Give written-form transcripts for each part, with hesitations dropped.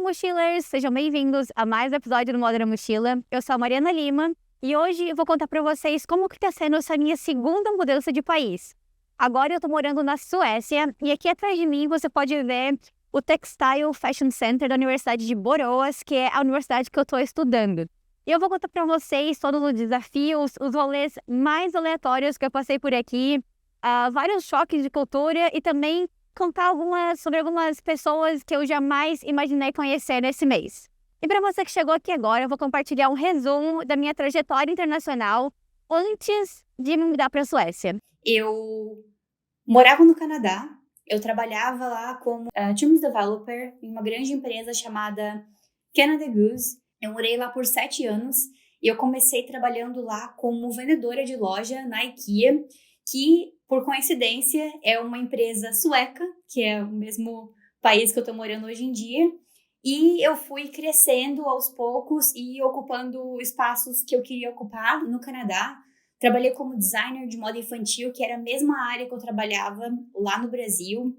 Mochilers! Sejam bem-vindos a mais um episódio do Moda na Mochila. Eu sou a Mariana Lima e hoje eu vou contar para vocês como que está sendo essa minha segunda mudança de país. Agora eu estou morando na Suécia e aqui atrás de mim você pode ver o Textile Fashion Center da Universidade de Borås, que é a universidade que eu estou estudando. E eu vou contar para vocês todos os desafios, os rolês mais aleatórios que eu passei por aqui, vários choques de cultura e também contar sobre algumas pessoas que eu jamais imaginei conhecer nesse mês. E para você que chegou aqui agora, eu vou compartilhar um resumo da minha trajetória internacional antes de me mudar para a Suécia. Eu morava no Canadá, eu trabalhava lá como Teams Developer em uma grande empresa chamada Canada Goose. Eu morei lá por 7 anos e eu comecei trabalhando lá como vendedora de loja na IKEA, que, por coincidência, é uma empresa sueca, que é o mesmo país que eu estou morando hoje em dia. E eu fui crescendo aos poucos e ocupando espaços que eu queria ocupar no Canadá. Trabalhei como designer de moda infantil, que era a mesma área que eu trabalhava lá no Brasil,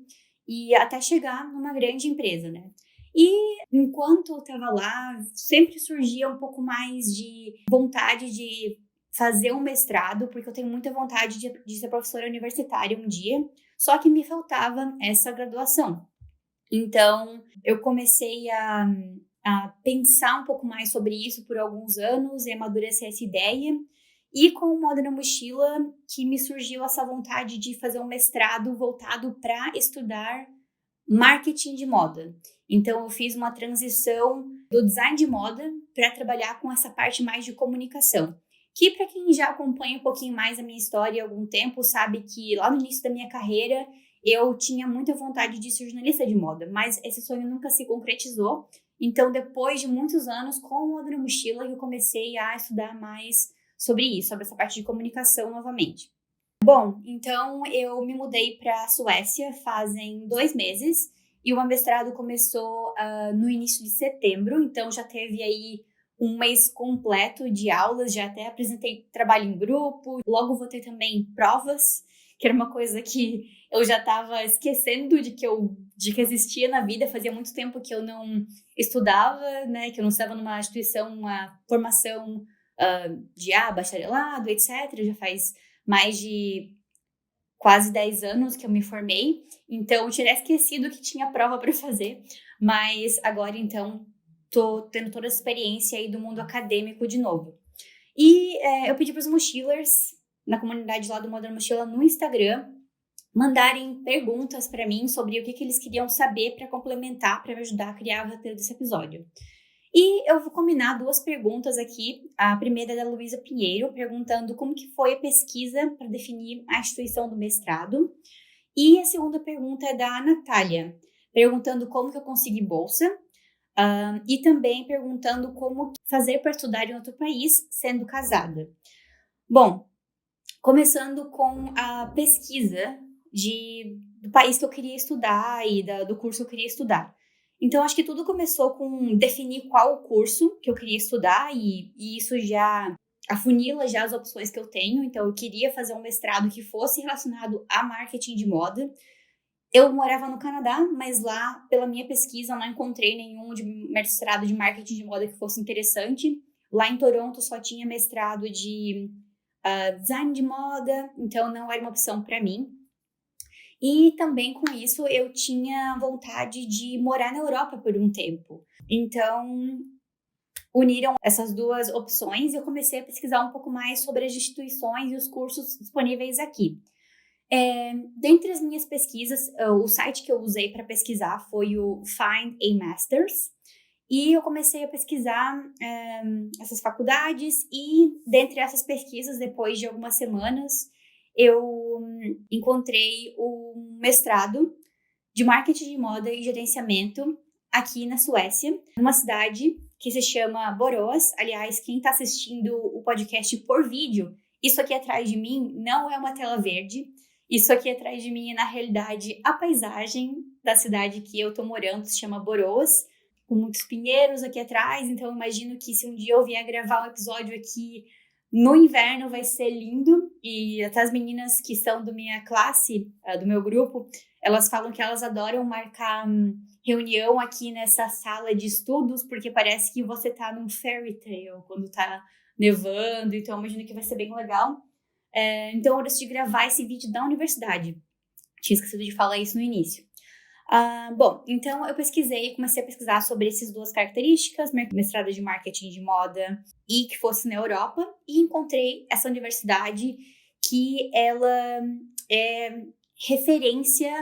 e até chegar numa grande empresa, né? E enquanto eu estava lá, sempre surgia um pouco mais de vontade de fazer um mestrado, porque eu tenho muita vontade de ser professora universitária um dia, só que me faltava essa graduação. Então, eu comecei a pensar um pouco mais sobre isso por alguns anos e amadurecer essa ideia. E com o Moda na Mochila, que me surgiu essa vontade de fazer um mestrado voltado para estudar marketing de moda. Então, eu fiz uma transição do design de moda para trabalhar com essa parte mais de comunicação. Que, para quem já acompanha um pouquinho mais a minha história há algum tempo, sabe que lá no início da minha carreira, eu tinha muita vontade de ser jornalista de moda, mas esse sonho nunca se concretizou. Então, depois de muitos anos, com o Moda na Mochila, eu comecei a estudar mais sobre isso, sobre essa parte de comunicação novamente. Bom, então eu me mudei para a Suécia fazem 2 meses e o meu mestrado começou no início de setembro, então já teve aí um mês completo de aulas, já até apresentei trabalho em grupo, logo vou ter também provas, que era uma coisa que eu já estava esquecendo de que existia na vida, fazia muito tempo que eu não estudava, né, que eu não estava numa instituição, uma formação de bacharelado, etc. Já faz mais de quase 10 anos que eu me formei, então eu tinha esquecido que tinha prova para fazer, mas agora então tô tendo toda a experiência aí do mundo acadêmico de novo. E eu pedi para os mochilers, na comunidade lá do Moda na Mochila no Instagram, mandarem perguntas para mim sobre o que eles queriam saber para complementar, para me ajudar a criar o roteiro desse episódio. E eu vou combinar 2 perguntas aqui. A primeira é da Luísa Pinheiro, perguntando como que foi a pesquisa para definir a instituição do mestrado. E a segunda pergunta é da Natália, perguntando como que eu consegui bolsa. E também perguntando como fazer para estudar em outro país sendo casada. Bom, começando com a pesquisa do país que eu queria estudar e do curso que eu queria estudar. Então, acho que tudo começou com definir qual o curso que eu queria estudar e isso já afunila já as opções que eu tenho. Então, eu queria fazer um mestrado que fosse relacionado a marketing de moda. Eu morava no Canadá, mas lá, pela minha pesquisa, eu não encontrei nenhum mestrado de marketing de moda que fosse interessante. Lá em Toronto, só tinha mestrado de design de moda, então não era uma opção para mim. E também com isso eu tinha vontade de morar na Europa por um tempo. Então, uniram essas 2 opções e eu comecei a pesquisar um pouco mais sobre as instituições e os cursos disponíveis aqui. Dentre as minhas pesquisas, o site que eu usei para pesquisar foi o Find a Masters. E eu comecei a pesquisar essas faculdades e, dentre essas pesquisas, depois de algumas semanas, eu encontrei um mestrado de marketing de moda e gerenciamento aqui na Suécia, numa cidade que se chama Borås. Aliás, quem está assistindo o podcast por vídeo, isso aqui atrás de mim não é uma tela verde. Isso aqui atrás de mim é, na realidade, a paisagem da cidade que eu estou morando, se chama Borås, com muitos pinheiros aqui atrás. Então, eu imagino que se um dia eu vier gravar um episódio aqui no inverno vai ser lindo, e até as meninas que são da minha classe, do meu grupo, Elas falam que elas adoram marcar reunião aqui nessa sala de estudos, porque parece que você tá num fairy tale quando tá nevando, então imagino que vai ser bem legal. Então eu decidi gravar esse vídeo da universidade. Tinha esquecido de falar isso no início. Bom, então eu comecei a pesquisar sobre essas duas características, mestrado de marketing de moda e que fosse na Europa, e encontrei essa universidade que ela é referência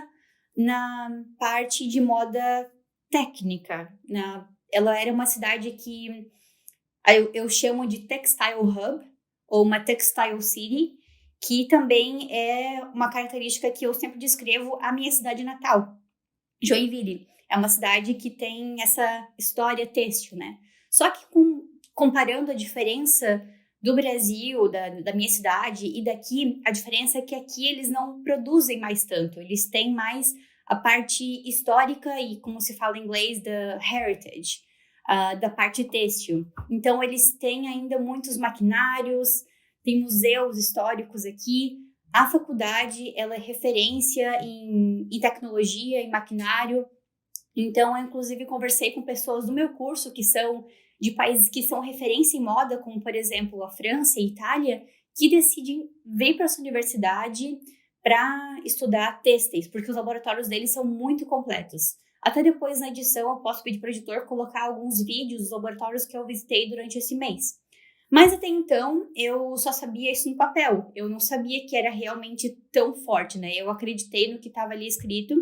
na parte de moda técnica. Ela era uma cidade que eu chamo de Textile Hub, ou uma Textile City, que também é uma característica que eu sempre descrevo a minha cidade natal. Joinville é uma cidade que tem essa história têxtil, né? Só que comparando a diferença do Brasil, da minha cidade e daqui, a diferença é que aqui eles não produzem mais tanto, eles têm mais a parte histórica e, como se fala em inglês, da heritage, da parte têxtil. Então, eles têm ainda muitos maquinários, tem museus históricos aqui. A faculdade, ela é referência em tecnologia, em maquinário. Então, eu, inclusive, conversei com pessoas do meu curso que são de países que são referência em moda, como, por exemplo, a França e a Itália, que decidem vir para essa universidade para estudar têxteis, porque os laboratórios deles são muito completos. Até depois, na edição, eu posso pedir para o editor colocar alguns vídeos dos laboratórios que eu visitei durante esse mês. Mas até então, eu só sabia isso no papel. Eu não sabia que era realmente tão forte, né? Eu acreditei no que estava ali escrito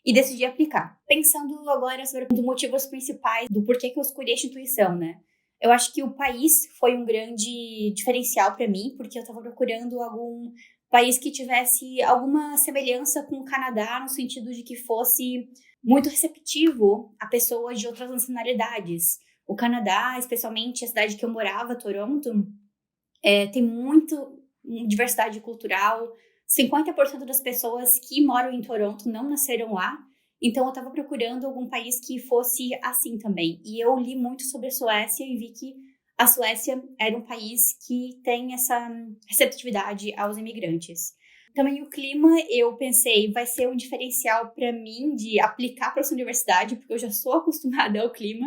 e decidi aplicar. Pensando agora sobre os motivos principais do porquê que eu escolhi a instituição, né? Eu acho que o país foi um grande diferencial para mim, porque eu estava procurando algum país que tivesse alguma semelhança com o Canadá, no sentido de que fosse muito receptivo a pessoas de outras nacionalidades. O Canadá, especialmente a cidade que eu morava, Toronto, tem muito diversidade cultural. 50% das pessoas que moram em Toronto não nasceram lá. Então, eu estava procurando algum país que fosse assim também. E eu li muito sobre a Suécia e vi que a Suécia era um país que tem essa receptividade aos imigrantes. Também o clima, eu pensei, vai ser um diferencial para mim de aplicar para essa universidade, porque eu já sou acostumada ao clima.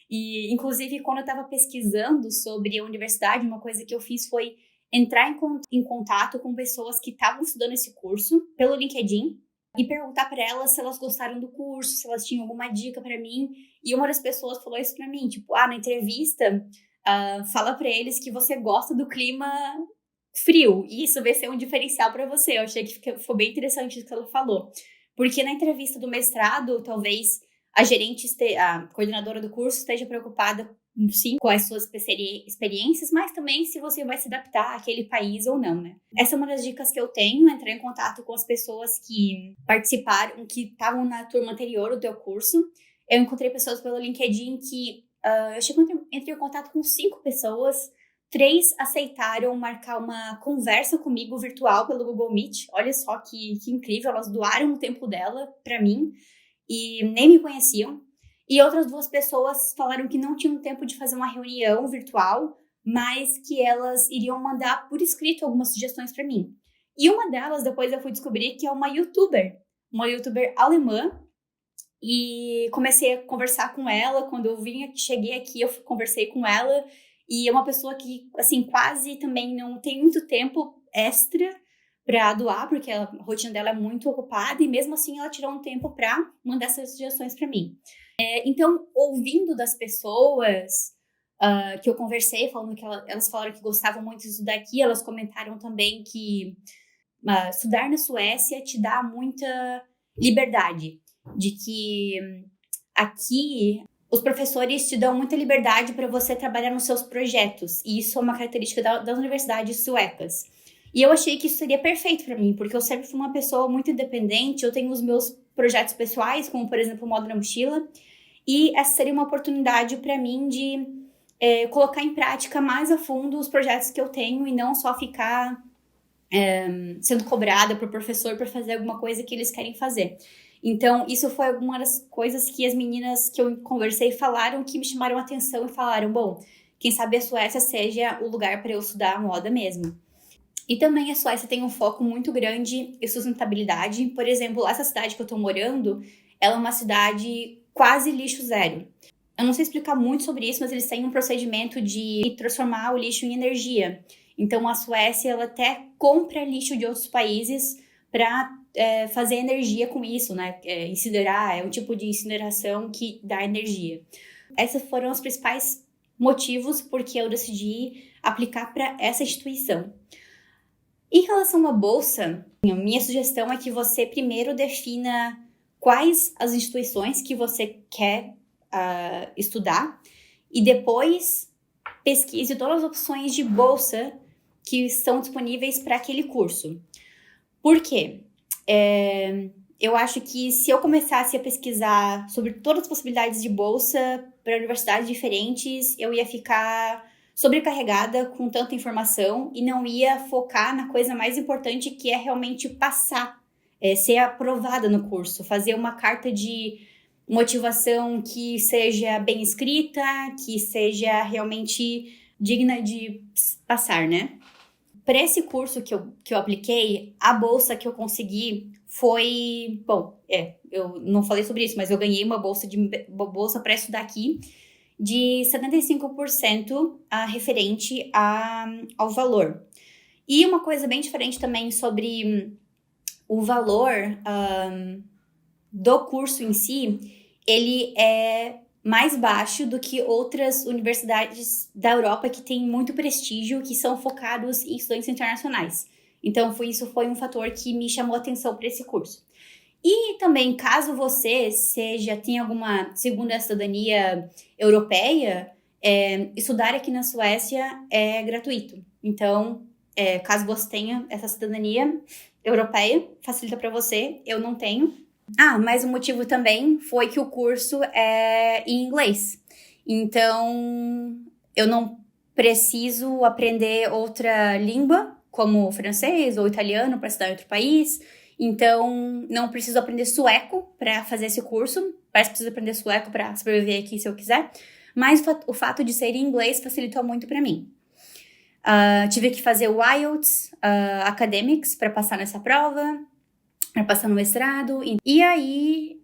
E, inclusive, quando eu estava pesquisando sobre a universidade, uma coisa que eu fiz foi entrar em contato com pessoas que estavam estudando esse curso pelo LinkedIn e perguntar para elas se elas gostaram do curso, se elas tinham alguma dica para mim. E uma das pessoas falou isso para mim, tipo, na entrevista, fala para eles que você gosta do clima frio, e isso vai ser um diferencial para você. Eu achei que foi bem interessante isso que ela falou. Porque na entrevista do mestrado, talvez a coordenadora do curso esteja preocupada, sim, com as suas experiências, mas também se você vai se adaptar àquele país ou não, né? Essa é uma das dicas que eu tenho, entrar em contato com as pessoas que participaram, que estavam na turma anterior do teu curso. Eu encontrei pessoas pelo LinkedIn que entrei em contato com 5 pessoas, 3 aceitaram marcar uma conversa comigo virtual pelo Google Meet. Olha só que incrível, elas doaram o tempo dela para mim e nem me conheciam. E outras 2 pessoas falaram que não tinham tempo de fazer uma reunião virtual, mas que elas iriam mandar por escrito algumas sugestões para mim. E uma delas, depois eu fui descobrir que é uma youtuber alemã, e comecei a conversar com ela. Quando eu cheguei aqui, eu conversei com ela, e é uma pessoa que, assim, quase também não tem muito tempo extra para doar, porque a rotina dela é muito ocupada, e mesmo assim ela tirou um tempo para mandar essas sugestões para mim. Então, ouvindo das pessoas que eu conversei, falando que elas falaram que gostavam muito de estudar aqui, elas comentaram também que estudar na Suécia te dá muita liberdade, de que aqui os professores te dão muita liberdade para você trabalhar nos seus projetos, e isso é uma característica das universidades suecas. E eu achei que isso seria perfeito para mim, porque eu sempre fui uma pessoa muito independente, eu tenho os meus projetos pessoais, como, por exemplo, o Moda na Mochila, e essa seria uma oportunidade para mim de colocar em prática mais a fundo os projetos que eu tenho e não só ficar sendo cobrada por professor para fazer alguma coisa que eles querem fazer. Então, isso foi alguma das coisas que as meninas que eu conversei falaram, que me chamaram a atenção e falaram, bom, quem sabe a Suécia seja o lugar para eu estudar moda mesmo. E também a Suécia tem um foco muito grande em sustentabilidade. Por exemplo, essa cidade que eu tô morando, ela é uma cidade quase lixo zero. Eu não sei explicar muito sobre isso, mas eles têm um procedimento de transformar o lixo em energia. Então, a Suécia, ela até compra lixo de outros países para fazer energia com isso, né? Incinerar, é um tipo de incineração que dá energia. Esses foram os principais motivos porque eu decidi aplicar para essa instituição. Em relação à bolsa, a minha sugestão é que você primeiro defina quais as instituições que você quer estudar e depois pesquise todas as opções de bolsa que estão disponíveis para aquele curso. Por quê? Eu acho que se eu começasse a pesquisar sobre todas as possibilidades de bolsa para universidades diferentes, eu ia ficar sobrecarregada com tanta informação e não ia focar na coisa mais importante, que é realmente passar, ser aprovada no curso, fazer uma carta de motivação que seja bem escrita, que seja realmente digna de passar, né? Para esse curso que eu apliquei, a bolsa que eu consegui foi... Bom, eu não falei sobre isso, mas eu ganhei uma bolsa para estudar aqui de 75% referente ao valor. E uma coisa bem diferente também sobre o valor do curso em si, ele é mais baixo do que outras universidades da Europa que têm muito prestígio, que são focados em estudantes internacionais. Então, isso foi um fator que me chamou a atenção para esse curso. E também, caso você tenha alguma segunda cidadania europeia, estudar aqui na Suécia é gratuito. Então, caso você tenha essa cidadania europeia, facilita para você. Eu não tenho. Mas o motivo também foi que o curso é em inglês. Então, eu não preciso aprender outra língua, como francês ou italiano, para estudar em outro país. Então, não preciso aprender sueco para fazer esse curso. Mas preciso aprender sueco para sobreviver aqui se eu quiser. Mas o fato de ser em inglês facilitou muito para mim. Tive que fazer o IELTS Academics para passar nessa prova, para passar no mestrado. E aí,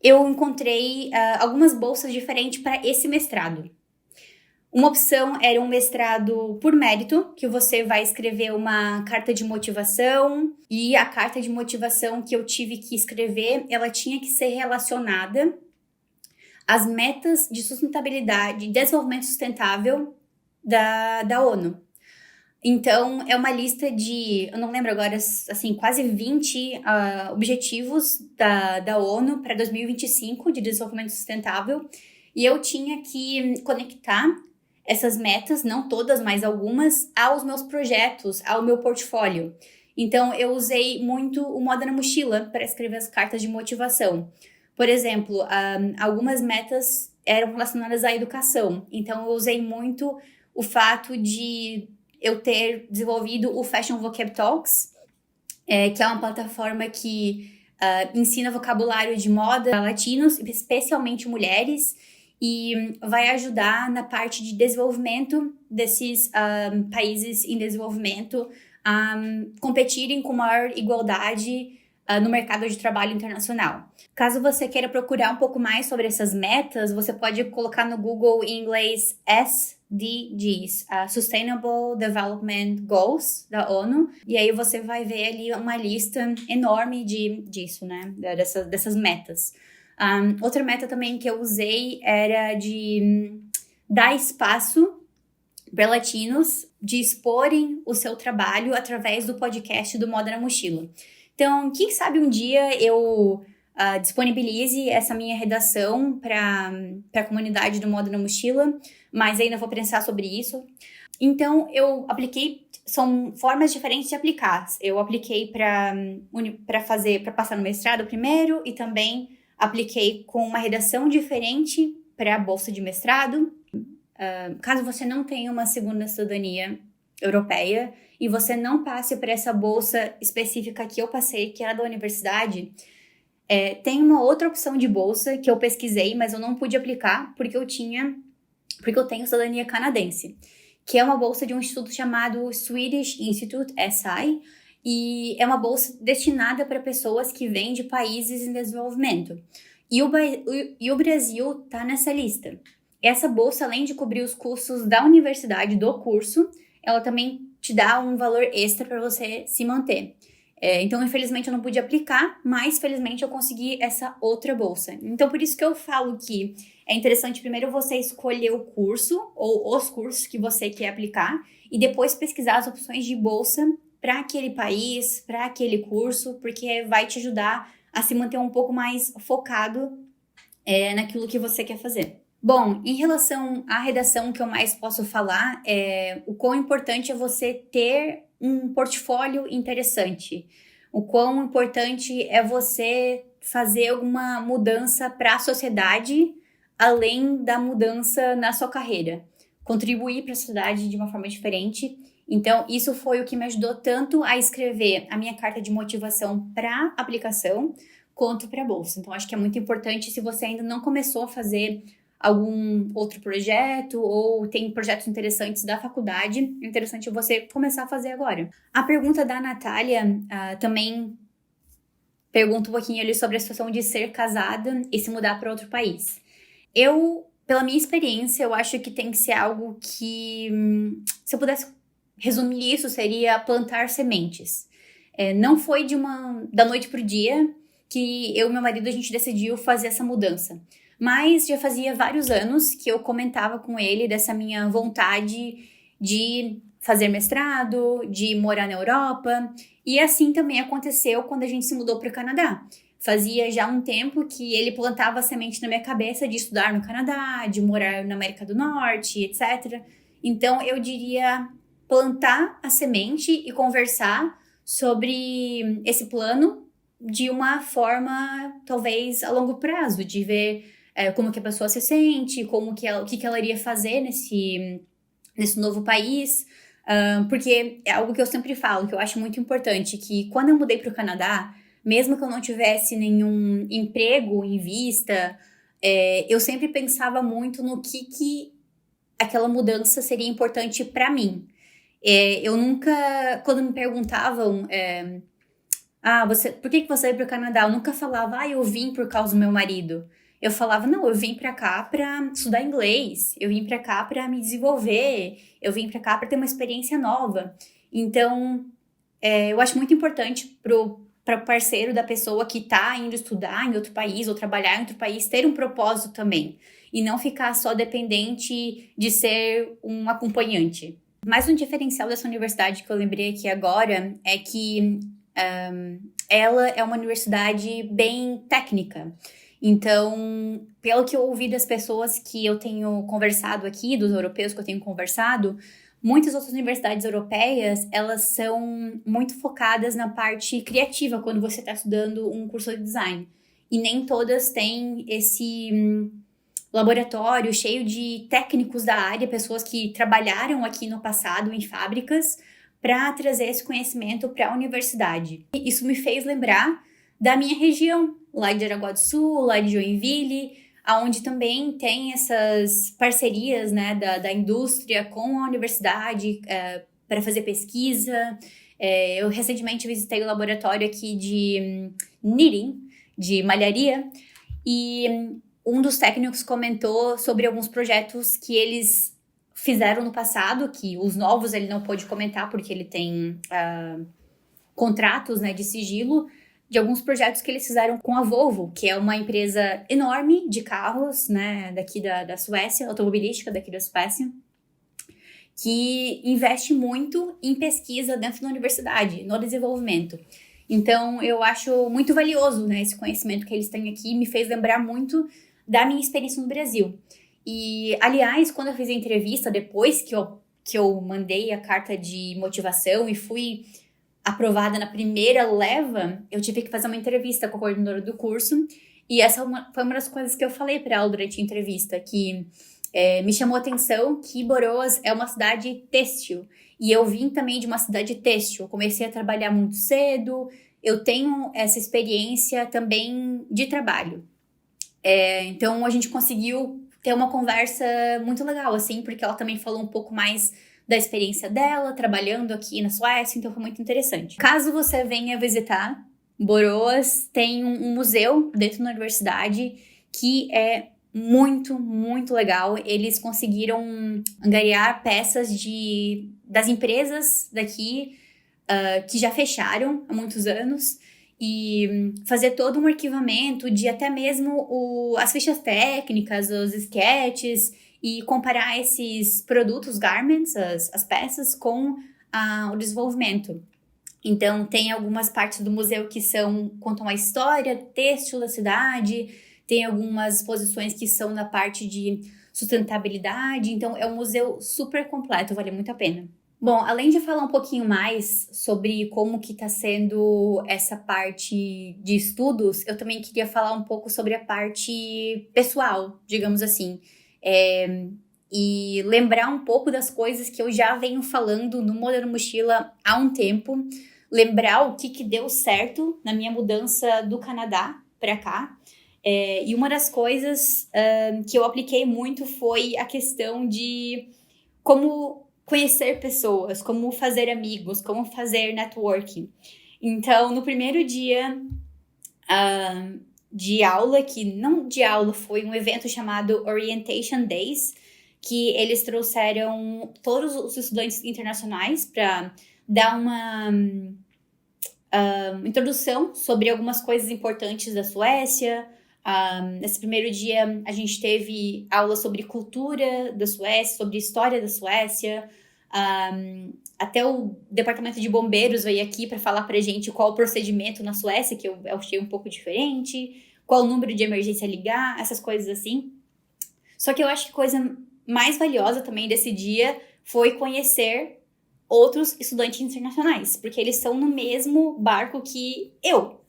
eu encontrei algumas bolsas diferentes para esse mestrado. Uma opção era um mestrado por mérito, que você vai escrever uma carta de motivação, e a carta de motivação que eu tive que escrever, ela tinha que ser relacionada às metas de sustentabilidade e desenvolvimento sustentável da ONU. Então, é uma lista de, eu não lembro agora, assim, quase 20 objetivos da ONU para 2025 de desenvolvimento sustentável, e eu tinha que conectar essas metas, não todas, mas algumas, aos meus projetos, ao meu portfólio. Então, eu usei muito o moda na mochila para escrever as cartas de motivação. Por exemplo, algumas metas eram relacionadas à educação. Então, eu usei muito o fato de eu ter desenvolvido o Fashion Vocab Talks, que é uma plataforma que ensina vocabulário de moda latinos, especialmente mulheres, e vai ajudar na parte de desenvolvimento desses países em desenvolvimento a competirem com maior igualdade no mercado de trabalho internacional. Caso você queira procurar um pouco mais sobre essas metas, você pode colocar no Google em inglês SDGs, Sustainable Development Goals da ONU, e aí você vai ver ali uma lista enorme disso, né, dessas metas. Outra meta também que eu usei era de dar espaço para latinos de exporem o seu trabalho através do podcast do Moda na Mochila. Então, quem sabe um dia eu disponibilize essa minha redação para a comunidade do Moda na Mochila, mas ainda vou pensar sobre isso. Então, eu apliquei, são formas diferentes de aplicar. Eu apliquei para passar no mestrado primeiro e também apliquei com uma redação diferente para a bolsa de mestrado. Caso você não tenha uma segunda cidadania europeia e você não passe por essa bolsa específica que eu passei, que era da universidade, tem uma outra opção de bolsa que eu pesquisei, mas eu não pude aplicar porque eu tenho cidadania canadense. que é uma bolsa de um instituto chamado Swedish Institute, SI, e é uma bolsa destinada para pessoas que vêm de países em desenvolvimento. E o Brasil está nessa lista. Essa bolsa, além de cobrir os custos da universidade do curso, ela também te dá um valor extra para você se manter. Então, infelizmente, eu não pude aplicar, mas, felizmente, eu consegui essa outra bolsa. Então, por isso que eu falo que é interessante primeiro você escolher o curso ou os cursos que você quer aplicar e depois pesquisar as opções de bolsa para aquele país, para aquele curso, porque vai te ajudar a se manter um pouco mais focado naquilo que você quer fazer. Bom, em relação à redação, o que eu mais posso falar é o quão importante é você ter um portfólio interessante. O quão importante é você fazer alguma mudança para a sociedade, além da mudança na sua carreira. Contribuir para a sociedade de uma forma diferente. Então, isso foi o que me ajudou tanto a escrever a minha carta de motivação para aplicação, quanto para a bolsa. Então, acho que é muito importante, se você ainda não começou a fazer algum outro projeto ou tem projetos interessantes da faculdade, é interessante você começar a fazer agora. A pergunta da Natália também pergunta um pouquinho ali sobre a situação de ser casada e se mudar para outro país. Pela minha experiência, eu acho que tem que ser algo que, se eu pudesse resumir isso, seria plantar sementes. Não foi da noite pro dia que eu e meu marido, a gente decidiu fazer essa mudança. Mas já fazia vários anos que eu comentava com ele dessa minha vontade de fazer mestrado, de morar na Europa. E assim também aconteceu quando a gente se mudou para o Canadá. Fazia já um tempo que ele plantava a semente na minha cabeça de estudar no Canadá, de morar na América do Norte, etc. Então, eu diria plantar a semente e conversar sobre esse plano de uma forma, talvez, a longo prazo, de ver como que a pessoa se sente, o que ela iria fazer nesse novo país. Porque é algo que eu sempre falo, que eu acho muito importante, que quando eu mudei para o Canadá, mesmo que eu não tivesse nenhum emprego em vista, eu sempre pensava muito no que aquela mudança seria importante para mim. Eu nunca, quando me perguntavam, por que você veio para o Canadá? Eu nunca falava, eu vim por causa do meu marido. Eu falava, não, eu vim para cá para estudar inglês, eu vim para cá para me desenvolver, eu vim para cá para ter uma experiência nova. Então, eu acho muito importante para o parceiro da pessoa que está indo estudar em outro país ou trabalhar em outro país ter um propósito também. E não ficar só dependente de ser um acompanhante. Mais um diferencial dessa universidade que eu lembrei aqui agora é que ela é uma universidade bem técnica. Então, pelo que eu ouvi das pessoas que eu tenho conversado aqui, dos europeus que eu tenho conversado, muitas outras universidades europeias, elas são muito focadas na parte criativa quando você está estudando um curso de design. E nem todas têm esse laboratório cheio de técnicos da área, pessoas que trabalharam aqui no passado em fábricas, para trazer esse conhecimento para a universidade. E isso me fez lembrar da minha região, lá de Jaraguá do Sul, lá de Joinville, onde também tem essas parcerias, né, da indústria com a universidade para fazer pesquisa. Eu recentemente visitei o laboratório aqui de knitting, de malharia, e um dos técnicos comentou sobre alguns projetos que eles fizeram no passado, que os novos ele não pôde comentar porque ele tem contratos, né, de sigilo, de alguns projetos que eles fizeram com a Volvo, que é uma empresa enorme de carros, né, daqui da Suécia, automobilística daqui da Suécia, que investe muito em pesquisa dentro da universidade, no desenvolvimento. Então, eu acho muito valioso, né, esse conhecimento que eles têm aqui, me fez lembrar muito da minha experiência no Brasil. E, aliás, quando eu fiz a entrevista, depois que eu mandei a carta de motivação e fui aprovada na primeira leva, eu tive que fazer uma entrevista com a coordenadora do curso, e essa foi uma das coisas que eu falei para ela durante a entrevista, que me chamou a atenção que Borås é uma cidade têxtil, e eu vim também de uma cidade têxtil, eu comecei a trabalhar muito cedo, eu tenho essa experiência também de trabalho. Então a gente conseguiu ter uma conversa muito legal, assim, porque ela também falou um pouco mais da experiência dela trabalhando aqui na Suécia, então foi muito interessante. Caso você venha visitar Borås, tem um museu dentro da universidade que é muito, muito legal. Eles conseguiram angariar peças das empresas daqui que já fecharam há muitos anos e fazer todo um arquivamento de até mesmo as fichas técnicas, os sketches, e comparar esses produtos, garments, as peças, com o desenvolvimento. Então, tem algumas partes do museu que contam a história, têxtil da cidade, tem algumas exposições que são na parte de sustentabilidade, então é um museu super completo, vale muito a pena. Bom, além de falar um pouquinho mais sobre como que está sendo essa parte de estudos, eu também queria falar um pouco sobre a parte pessoal, digamos assim. E lembrar um pouco das coisas que eu já venho falando no Moderna Mochila há um tempo. Lembrar o que deu certo na minha mudança do Canadá para cá. E uma das coisas que eu apliquei muito foi a questão de como conhecer pessoas, como fazer amigos, como fazer networking. Então, no primeiro dia de aula, que não de aula, foi um evento chamado Orientation Days, que eles trouxeram todos os estudantes internacionais para dar uma introdução sobre algumas coisas importantes da Suécia. Nesse primeiro dia, a gente teve aula sobre cultura da Suécia, sobre história da Suécia. Até o departamento de bombeiros veio aqui para falar pra gente qual o procedimento na Suécia, que eu achei um pouco diferente, qual o número de emergência a ligar, essas coisas assim. Só que eu acho que a coisa mais valiosa também desse dia foi conhecer outros estudantes internacionais, porque eles estão no mesmo barco que eu,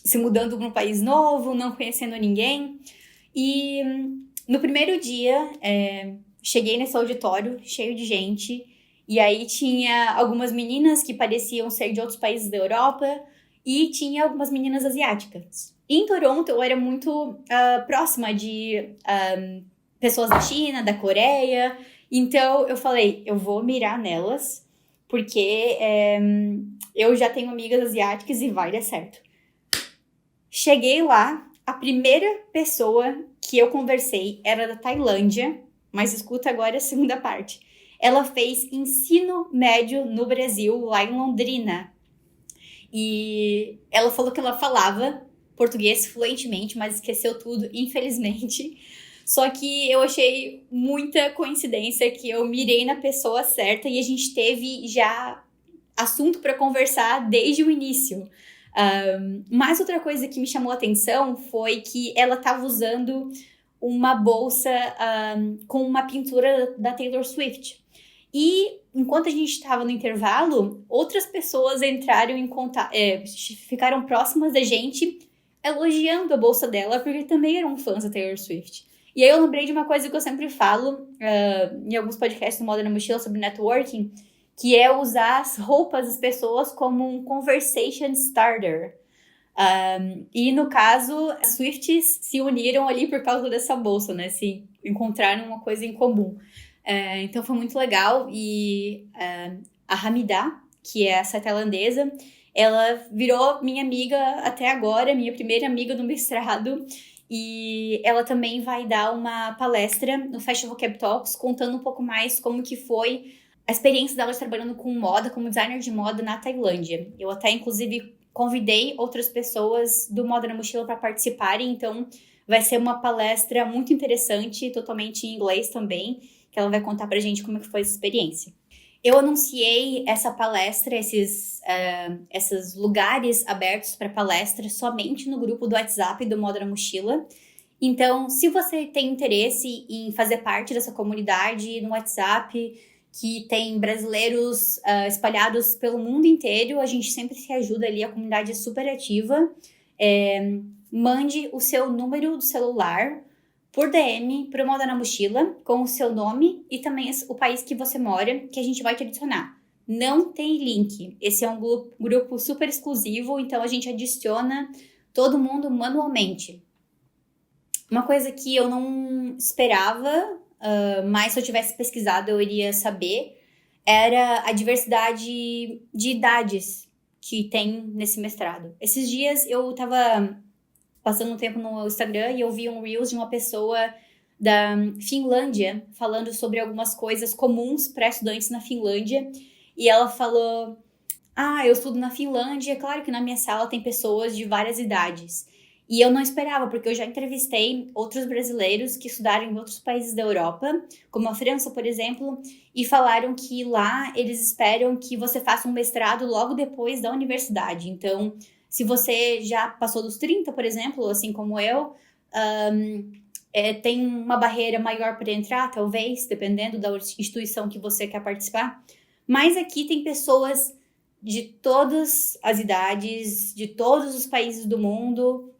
se mudando para um país novo, não conhecendo ninguém. E no primeiro dia, cheguei nesse auditório cheio de gente, e aí tinha algumas meninas que pareciam ser de outros países da Europa, e tinha algumas meninas asiáticas. Em Toronto, eu era muito próxima de pessoas da China, da Coreia, então eu falei, eu vou mirar nelas, porque eu já tenho amigas asiáticas e vai dar certo. Cheguei lá, a primeira pessoa que eu conversei era da Tailândia, mas escuta agora a segunda parte. Ela fez ensino médio no Brasil, lá em Londrina. E ela falou que ela falava português fluentemente, mas esqueceu tudo, infelizmente. Só que eu achei muita coincidência que eu mirei na pessoa certa e a gente teve já assunto para conversar desde o início. Mas outra coisa que me chamou a atenção foi que ela estava usando uma bolsa com uma pintura da Taylor Swift. E enquanto a gente estava no intervalo, outras pessoas entraram em contato, ficaram próximas da gente, elogiando a bolsa dela, porque também eram fãs da Taylor Swift. E aí eu lembrei de uma coisa que eu sempre falo em alguns podcasts do Moderna Mochila sobre networking, que é usar as roupas das pessoas como um conversation starter. E no caso, as Swifties se uniram ali por causa dessa bolsa, né? Se encontraram uma coisa em comum. Então foi muito legal. E a Hamida, que é essa tailandesa, ela virou minha amiga até agora, minha primeira amiga no mestrado. E ela também vai dar uma palestra no Festival Vocab Talks, contando um pouco mais como que foi a experiência dela trabalhando com moda, como designer de moda na Tailândia. Eu até, inclusive, convidei outras pessoas do Moda na Mochila para participarem, então vai ser uma palestra muito interessante, totalmente em inglês também, que ela vai contar pra gente como que foi essa experiência. Eu anunciei essa palestra, esses lugares abertos para palestra somente no grupo do WhatsApp do Moda na Mochila. Então, se você tem interesse em fazer parte dessa comunidade no WhatsApp, que tem brasileiros espalhados pelo mundo inteiro, a gente sempre se ajuda ali, a comunidade é super ativa. Mande o seu número do celular por DM para o Moda na Mochila, com o seu nome e também o país que você mora, que a gente vai te adicionar. Não tem link. Esse é um grupo super exclusivo, então a gente adiciona todo mundo manualmente. Uma coisa que eu não esperava mas se eu tivesse pesquisado eu iria saber, era a diversidade de idades que tem nesse mestrado. Esses dias eu tava passando um tempo no Instagram e eu vi um Reels de uma pessoa da Finlândia falando sobre algumas coisas comuns para estudantes na Finlândia. E ela falou: eu estudo na Finlândia, é claro que na minha sala tem pessoas de várias idades. E eu não esperava, porque eu já entrevistei outros brasileiros que estudaram em outros países da Europa, como a França, por exemplo, e falaram que lá eles esperam que você faça um mestrado logo depois da universidade. Então, se você já passou dos 30, por exemplo, assim como eu, tem uma barreira maior para entrar, talvez, dependendo da instituição que você quer participar. Mas aqui tem pessoas de todas as idades, de todos os países do mundo,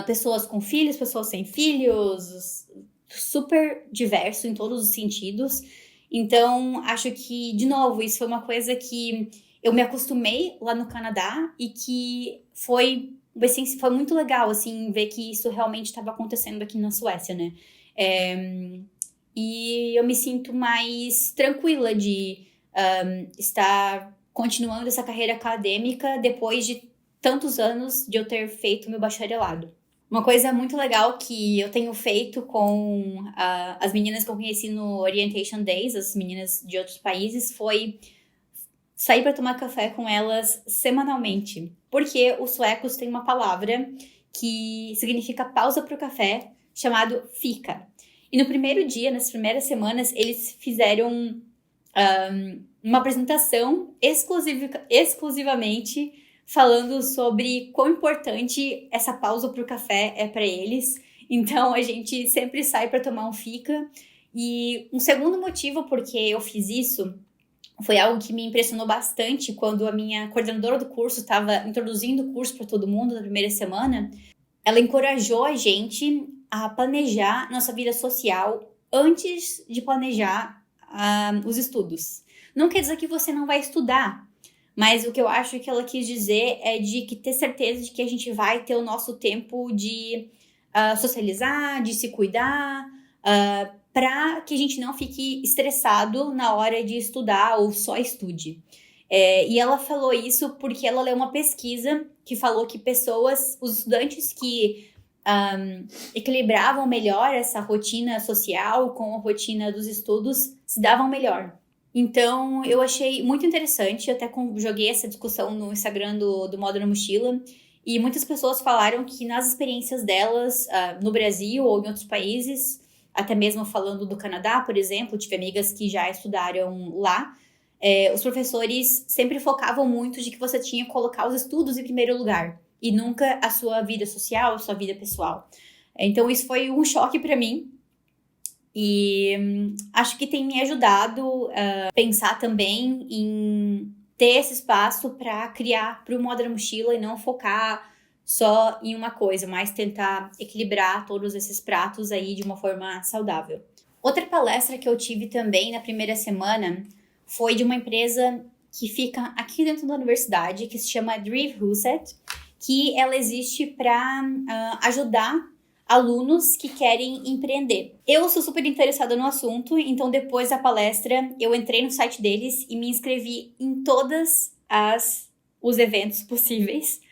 pessoas com filhos, pessoas sem filhos, super diverso em todos os sentidos. Então, acho que, de novo, isso foi uma coisa que eu me acostumei lá no Canadá e que foi muito legal, assim, ver que isso realmente estava acontecendo aqui na Suécia, né? E eu me sinto mais tranquila de estar continuando essa carreira acadêmica depois de tantos anos de eu ter feito meu bacharelado. Uma coisa muito legal que eu tenho feito com as meninas que eu conheci no Orientation Days, as meninas de outros países, foi sair para tomar café com elas semanalmente. Porque os suecos têm uma palavra que significa pausa para o café, chamado fika. E no primeiro dia, nas primeiras semanas, eles fizeram uma apresentação exclusivamente falando sobre quão importante essa pausa para o café é para eles. Então, a gente sempre sai para tomar um fika. E um segundo motivo porque eu fiz isso foi algo que me impressionou bastante quando a minha coordenadora do curso estava introduzindo o curso para todo mundo na primeira semana. Ela encorajou a gente a planejar nossa vida social antes de planejar os estudos. Não quer dizer que você não vai estudar, mas o que eu acho que ela quis dizer é de que ter certeza de que a gente vai ter o nosso tempo de socializar, de se cuidar, para que a gente não fique estressado na hora de estudar ou só estude. E ela falou isso porque ela leu uma pesquisa que falou que os estudantes que equilibravam melhor essa rotina social com a rotina dos estudos se davam melhor. Então, eu achei muito interessante, eu até joguei essa discussão no Instagram do Moda na Mochila, e muitas pessoas falaram que nas experiências delas, no Brasil ou em outros países, até mesmo falando do Canadá, por exemplo, tive amigas que já estudaram lá, os professores sempre focavam muito de que você tinha que colocar os estudos em primeiro lugar, e nunca a sua vida social, a sua vida pessoal. Então, isso foi um choque para mim, e acho que tem me ajudado a pensar também em ter esse espaço para criar para o Moda na Mochila e não focar só em uma coisa, mas tentar equilibrar todos esses pratos aí de uma forma saudável. Outra palestra que eu tive também na primeira semana foi de uma empresa que fica aqui dentro da universidade, que se chama Drive Huset, que ela existe para ajudar alunos que querem empreender. Eu sou super interessada no assunto, então depois da palestra eu entrei no site deles e me inscrevi em todos os eventos possíveis,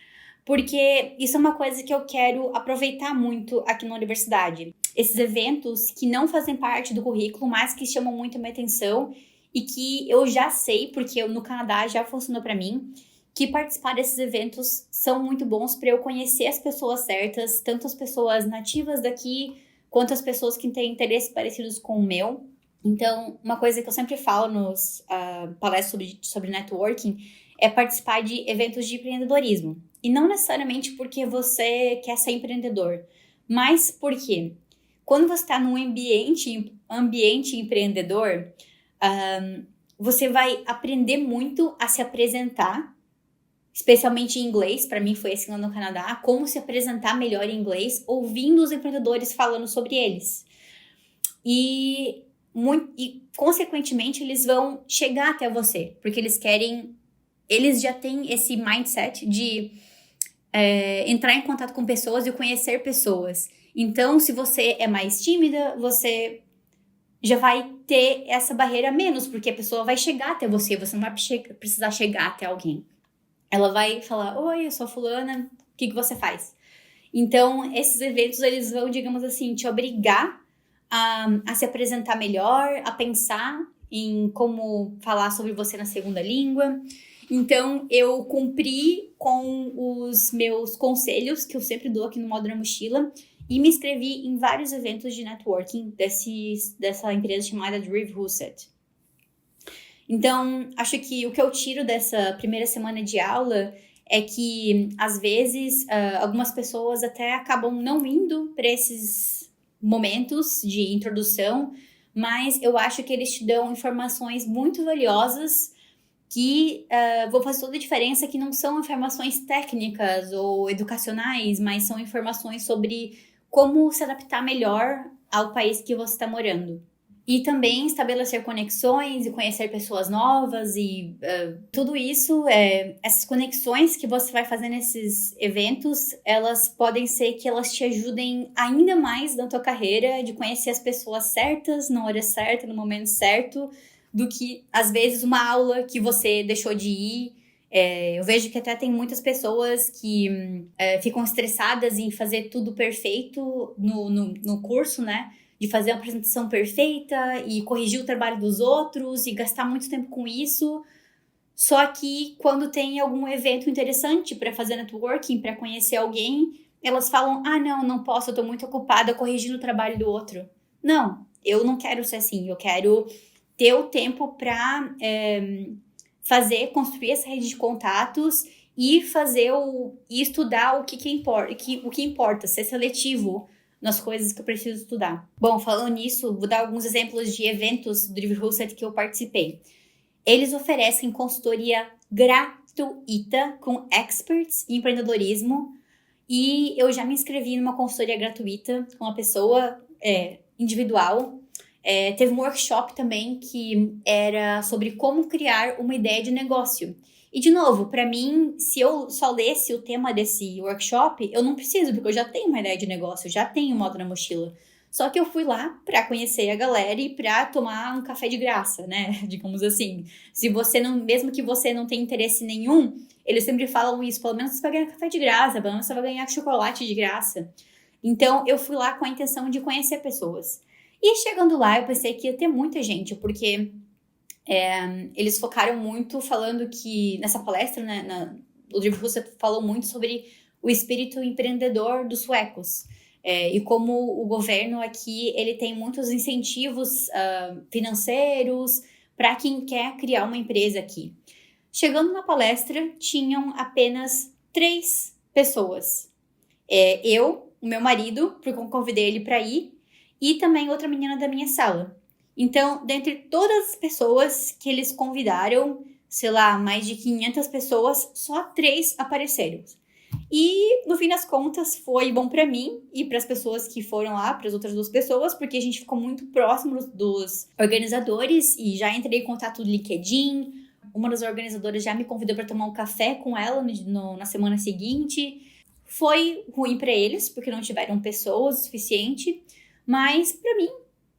porque isso é uma coisa que eu quero aproveitar muito aqui na universidade. Esses eventos que não fazem parte do currículo, mas que chamam muito a minha atenção e que eu já sei, porque no Canadá já funcionou para mim, que participar desses eventos são muito bons para eu conhecer as pessoas certas, tanto as pessoas nativas daqui, quanto as pessoas que têm interesses parecidos com o meu. Então, uma coisa que eu sempre falo nos palestras sobre networking é participar de eventos de empreendedorismo. E não necessariamente porque você quer ser empreendedor, mas porque quando você está num ambiente empreendedor, você vai aprender muito a se apresentar, especialmente em inglês. Para mim foi assim lá no Canadá, como se apresentar melhor em inglês, ouvindo os empreendedores falando sobre eles. E consequentemente, eles vão chegar até você, porque eles já têm esse mindset de entrar em contato com pessoas e conhecer pessoas. Então, se você é mais tímida, você já vai ter essa barreira menos, porque a pessoa vai chegar até você não vai precisar chegar até alguém. Ela vai falar, oi, eu sou a fulana, o que você faz? Então, esses eventos, eles vão, digamos assim, te obrigar a se apresentar melhor, a pensar em como falar sobre você na segunda língua. Então, eu cumpri com os meus conselhos, que eu sempre dou aqui no Modo na Mochila, e me inscrevi em vários eventos de networking dessa empresa chamada Drive Husset. Então, acho que o que eu tiro dessa primeira semana de aula é que, às vezes, algumas pessoas até acabam não indo para esses momentos de introdução, mas eu acho que eles te dão informações muito valiosas que vão fazer toda a diferença, que não são informações técnicas ou educacionais, mas são informações sobre como se adaptar melhor ao país que você está morando. E também estabelecer conexões e conhecer pessoas novas e tudo isso, essas conexões que você vai fazer nesses eventos, elas podem ser que elas te ajudem ainda mais na tua carreira, de conhecer as pessoas certas, na hora certa, no momento certo, do que, às vezes, uma aula que você deixou de ir. Eu vejo que até tem muitas pessoas que ficam estressadas em fazer tudo perfeito no curso, né? De fazer uma apresentação perfeita e corrigir o trabalho dos outros e gastar muito tempo com isso. Só que quando tem algum evento interessante para fazer networking, para conhecer alguém, elas falam, não posso, eu tô muito ocupada corrigindo o trabalho do outro. Não, eu não quero ser assim, eu quero ter o tempo para construir essa rede de contatos e estudar o que importa, ser seletivo nas coisas que eu preciso estudar. Bom, falando nisso, vou dar alguns exemplos de eventos do Drive Husset que eu participei. Eles oferecem consultoria gratuita com experts em empreendedorismo e eu já me inscrevi numa consultoria gratuita com uma pessoa individual. Teve um workshop também que era sobre como criar uma ideia de negócio. E, de novo, para mim, se eu só lesse o tema desse workshop, eu não preciso, porque eu já tenho uma ideia de negócio, eu já tenho um Modo na Mochila. Só que eu fui lá para conhecer a galera e para tomar um café de graça, né? Digamos assim. Mesmo que você não tenha interesse nenhum, eles sempre falam isso, pelo menos você vai ganhar café de graça, pelo menos você vai ganhar chocolate de graça. Então, eu fui lá com a intenção de conhecer pessoas. E chegando lá, eu pensei que ia ter muita gente, porque eles focaram muito falando que, nessa palestra, né, o Drive Husset falou muito sobre o espírito empreendedor dos suecos. E como o governo aqui, ele tem muitos incentivos financeiros para quem quer criar uma empresa aqui. Chegando na palestra, tinham apenas 3 pessoas. Eu, o meu marido, porque eu convidei ele para ir, e também outra menina da minha sala. Então, dentre todas as pessoas que eles convidaram, sei lá, mais de 500 pessoas, só 3 apareceram. E, no fim das contas, foi bom para mim e para as pessoas que foram lá, para as outras 2 pessoas, porque a gente ficou muito próximo dos organizadores e já entrei em contato no LinkedIn. Uma das organizadoras já me convidou para tomar um café com ela na semana seguinte. Foi ruim para eles, porque não tiveram pessoas o suficiente, mas para mim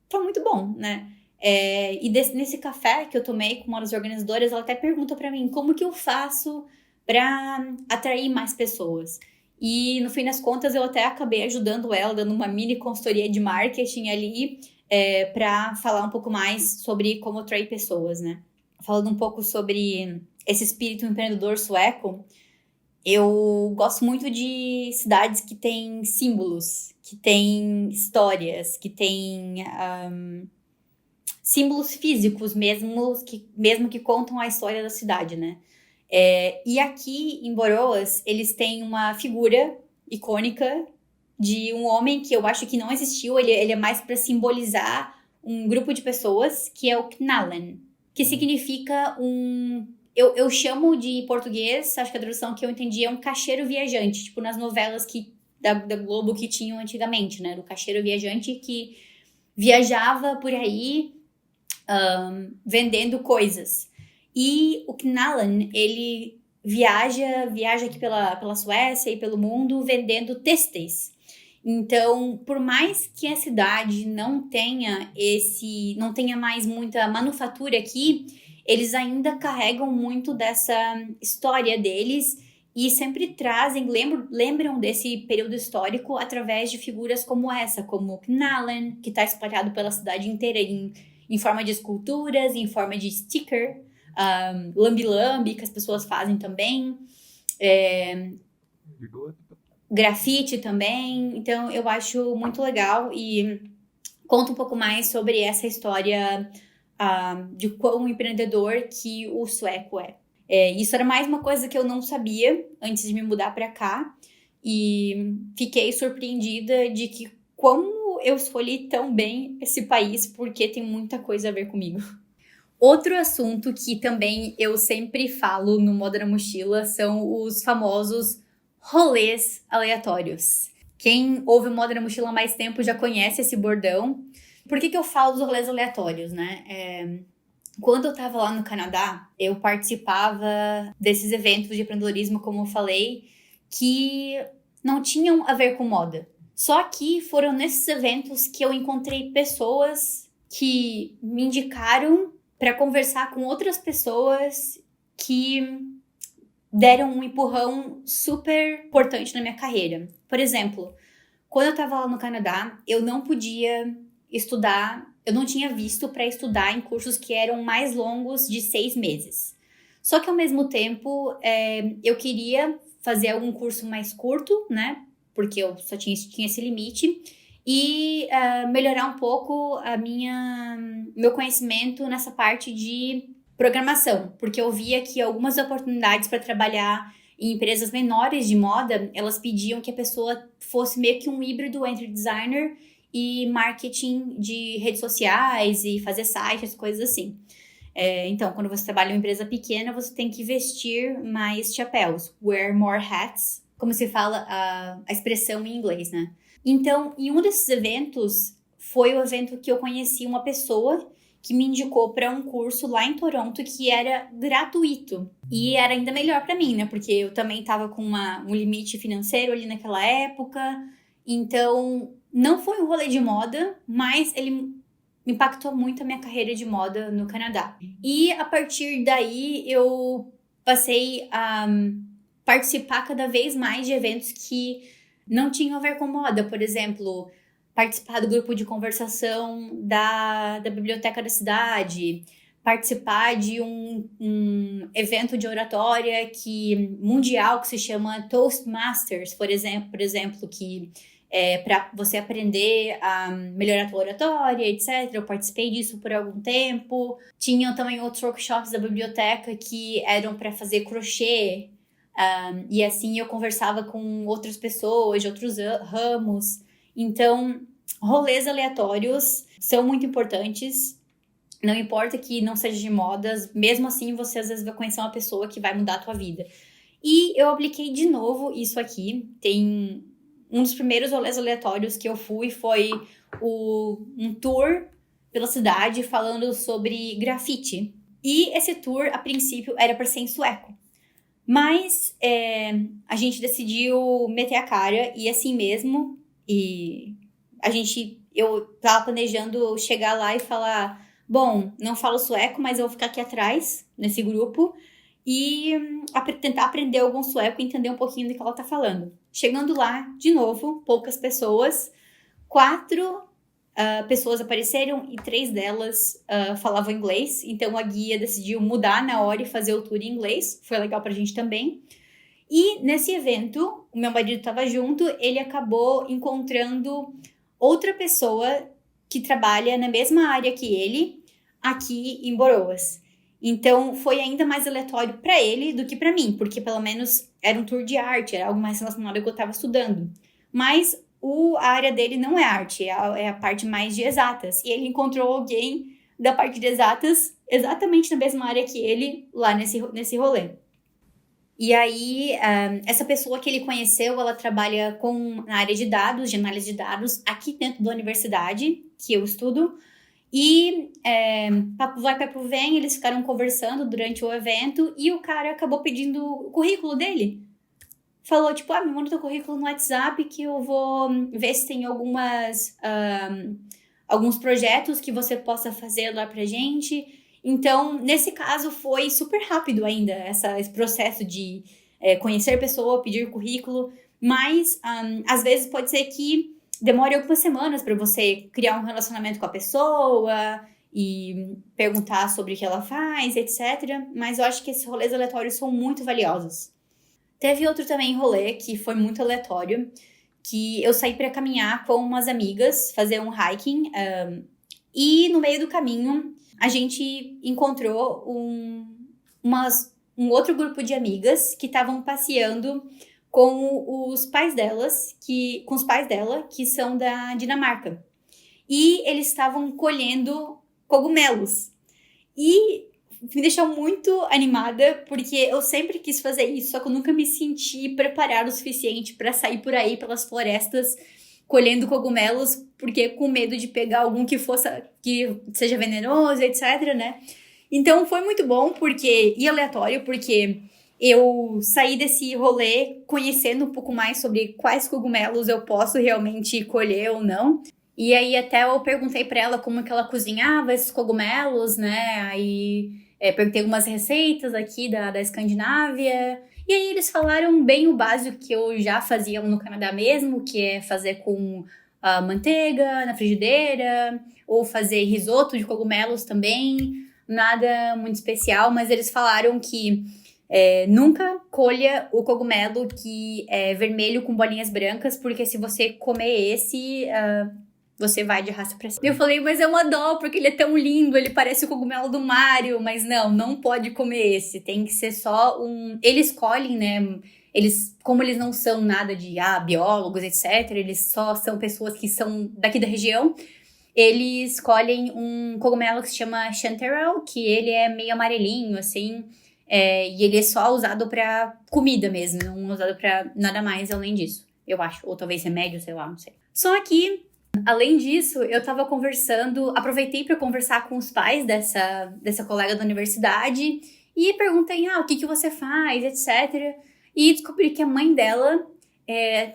foi muito bom, né? E nesse café que eu tomei com uma das organizadoras, ela até perguntou para mim como que eu faço para atrair mais pessoas. E no fim das contas, eu até acabei ajudando ela, dando uma mini consultoria de marketing ali, para falar um pouco mais sobre como atrair pessoas, né? Falando um pouco sobre esse espírito empreendedor sueco, eu gosto muito de cidades que têm símbolos, que têm histórias, que têm símbolos físicos mesmo que contam a história da cidade, né? E aqui em Borås, eles têm uma figura icônica de um homem que eu acho que não existiu, ele é mais para simbolizar um grupo de pessoas, que é o Knallen, que significa eu chamo de português, acho que a tradução que eu entendi é um caixeiro viajante, tipo nas novelas da Globo que tinham antigamente, né? Do caixeiro viajante que viajava por aí vendendo coisas. E o Knallen, ele viaja aqui pela Suécia e pelo mundo vendendo têxteis. Então, por mais que a cidade não tenha mais muita manufatura aqui, eles ainda carregam muito dessa história deles e sempre trazem, lembram desse período histórico através de figuras como essa, como o Knallen, que está espalhado pela cidade inteira em forma de esculturas, em forma de sticker, lambi-lambi, que as pessoas fazem também, grafite também. Então, eu acho muito legal e conta um pouco mais sobre essa história de quão empreendedor que o sueco é. Isso era mais uma coisa que eu não sabia antes de me mudar para cá e fiquei surpreendida de que como eu escolhi tão bem esse país, porque tem muita coisa a ver comigo. Outro assunto que também eu sempre falo no Moda na Mochila são os famosos rolês aleatórios. Quem ouve o Moda na Mochila há mais tempo já conhece esse bordão. Por que eu falo dos rolês aleatórios, né? Quando eu tava lá no Canadá, eu participava desses eventos de empreendedorismo, como eu falei, que não tinham a ver com moda. Só que foram nesses eventos que eu encontrei pessoas que me indicaram para conversar com outras pessoas que deram um empurrão super importante na minha carreira. Por exemplo, quando eu tava lá no Canadá, eu não podia estudar, eu não tinha visto para estudar em cursos que eram mais longos de 6 meses. Só que ao mesmo tempo, eu queria fazer algum curso mais curto, né? Porque eu só tinha esse limite. E melhorar um pouco meu conhecimento nessa parte de programação. Porque eu via que algumas oportunidades para trabalhar em empresas menores de moda, elas pediam que a pessoa fosse meio que um híbrido entre designer e marketing de redes sociais e fazer sites, coisas assim. Então, quando você trabalha em uma empresa pequena, você tem que vestir mais chapéus. Wear more hats, como se fala a expressão em inglês, né? Então, em um desses eventos, foi o evento que eu conheci uma pessoa que me indicou para um curso lá em Toronto que era gratuito. E era ainda melhor para mim, né? Porque eu também estava com um limite financeiro ali naquela época. Então, não foi um rolê de moda, mas ele impactou muito a minha carreira de moda no Canadá. E a partir daí, eu passei a participar cada vez mais de eventos que não tinham a ver com moda. Por exemplo, participar do grupo de conversação da biblioteca da cidade, participar de um evento de oratória mundial que se chama Toastmasters, por exemplo, que para você aprender a melhorar a tua oratória, etc. Eu participei disso por algum tempo. Tinham também outros workshops da biblioteca que eram para fazer crochê. E assim eu conversava com outras pessoas de outros ramos. Então, rolês aleatórios são muito importantes. Não importa que não seja de modas, mesmo assim você às vezes vai conhecer uma pessoa que vai mudar a tua vida. E eu apliquei de novo isso aqui. Tem um dos primeiros rolês aleatórios que eu fui foi um tour pela cidade falando sobre grafite. E esse tour, a princípio, era para ser em sueco. Mas a gente decidiu meter a cara e assim mesmo. E eu tava planejando chegar lá e falar: bom, não falo sueco, mas eu vou ficar aqui atrás, nesse grupo, e tentar aprender algum sueco e entender um pouquinho do que ela tá falando. Chegando lá, de novo, poucas pessoas, 4 pessoas apareceram e 3 delas falavam inglês. Então a guia decidiu mudar na hora e fazer o tour em inglês. Foi legal pra gente também. E nesse evento, o meu marido estava junto, ele acabou encontrando outra pessoa que trabalha na mesma área que ele, aqui em Boroas. Então, foi ainda mais aleatório para ele do que para mim, porque pelo menos era um tour de arte, era algo mais relacionado ao que eu estava estudando. Mas a área dele não é arte, é a parte mais de exatas. E ele encontrou alguém da parte de exatas exatamente na mesma área que ele, lá nesse rolê. E aí, essa pessoa que ele conheceu, ela trabalha na área de dados, de análise de dados, aqui dentro da universidade que eu estudo. E papo vai, papo vem, eles ficaram conversando durante o evento e o cara acabou pedindo o currículo dele. falou, tipo, me manda teu currículo no WhatsApp que eu vou ver se tem alguns projetos que você possa fazer lá pra gente. Então, nesse caso, foi super rápido ainda esse processo de conhecer pessoa, pedir currículo, mas às vezes pode ser que demore algumas semanas para você criar um relacionamento com a pessoa e perguntar sobre o que ela faz, etc. Mas eu acho que esses rolês aleatórios são muito valiosos. Teve outro também rolê que foi muito aleatório, que eu saí para caminhar com umas amigas, fazer um hiking, e no meio do caminho a gente encontrou um outro grupo de amigas que estavam passeando com os pais delas, com os pais dela, que são da Dinamarca. E eles estavam colhendo cogumelos. E me deixou muito animada, porque eu sempre quis fazer isso, só que eu nunca me senti preparada o suficiente para sair por aí pelas florestas colhendo cogumelos, porque com medo de pegar algum que seja venenoso, etc, né? Então foi muito bom e aleatório, porque eu saí desse rolê conhecendo um pouco mais sobre quais cogumelos eu posso realmente colher ou não. E aí até eu perguntei pra ela como que ela cozinhava esses cogumelos, né? Aí perguntei algumas receitas aqui da Escandinávia. E aí eles falaram bem o básico que eu já fazia no Canadá mesmo, que é fazer com manteiga na frigideira, ou fazer risoto de cogumelos também. Nada muito especial, mas eles falaram que nunca colha o cogumelo que é vermelho com bolinhas brancas, porque se você comer esse, você vai de raça pra cima. Eu falei, mas é uma dó, porque ele é tão lindo, ele parece o cogumelo do Mario, mas não pode comer esse, tem que ser só Eles escolhem, né, como eles não são nada de biólogos, etc, eles só são pessoas que são daqui da região, eles escolhem um cogumelo que se chama chanterelle, que ele é meio amarelinho, assim, e ele é só usado pra comida mesmo, não é usado pra nada mais além disso, eu acho. Ou talvez remédio, sei lá, não sei. Só que, além disso, eu tava aproveitei pra conversar com os pais dessa colega da universidade e perguntei, o que você faz, etc. E descobri que a mãe dela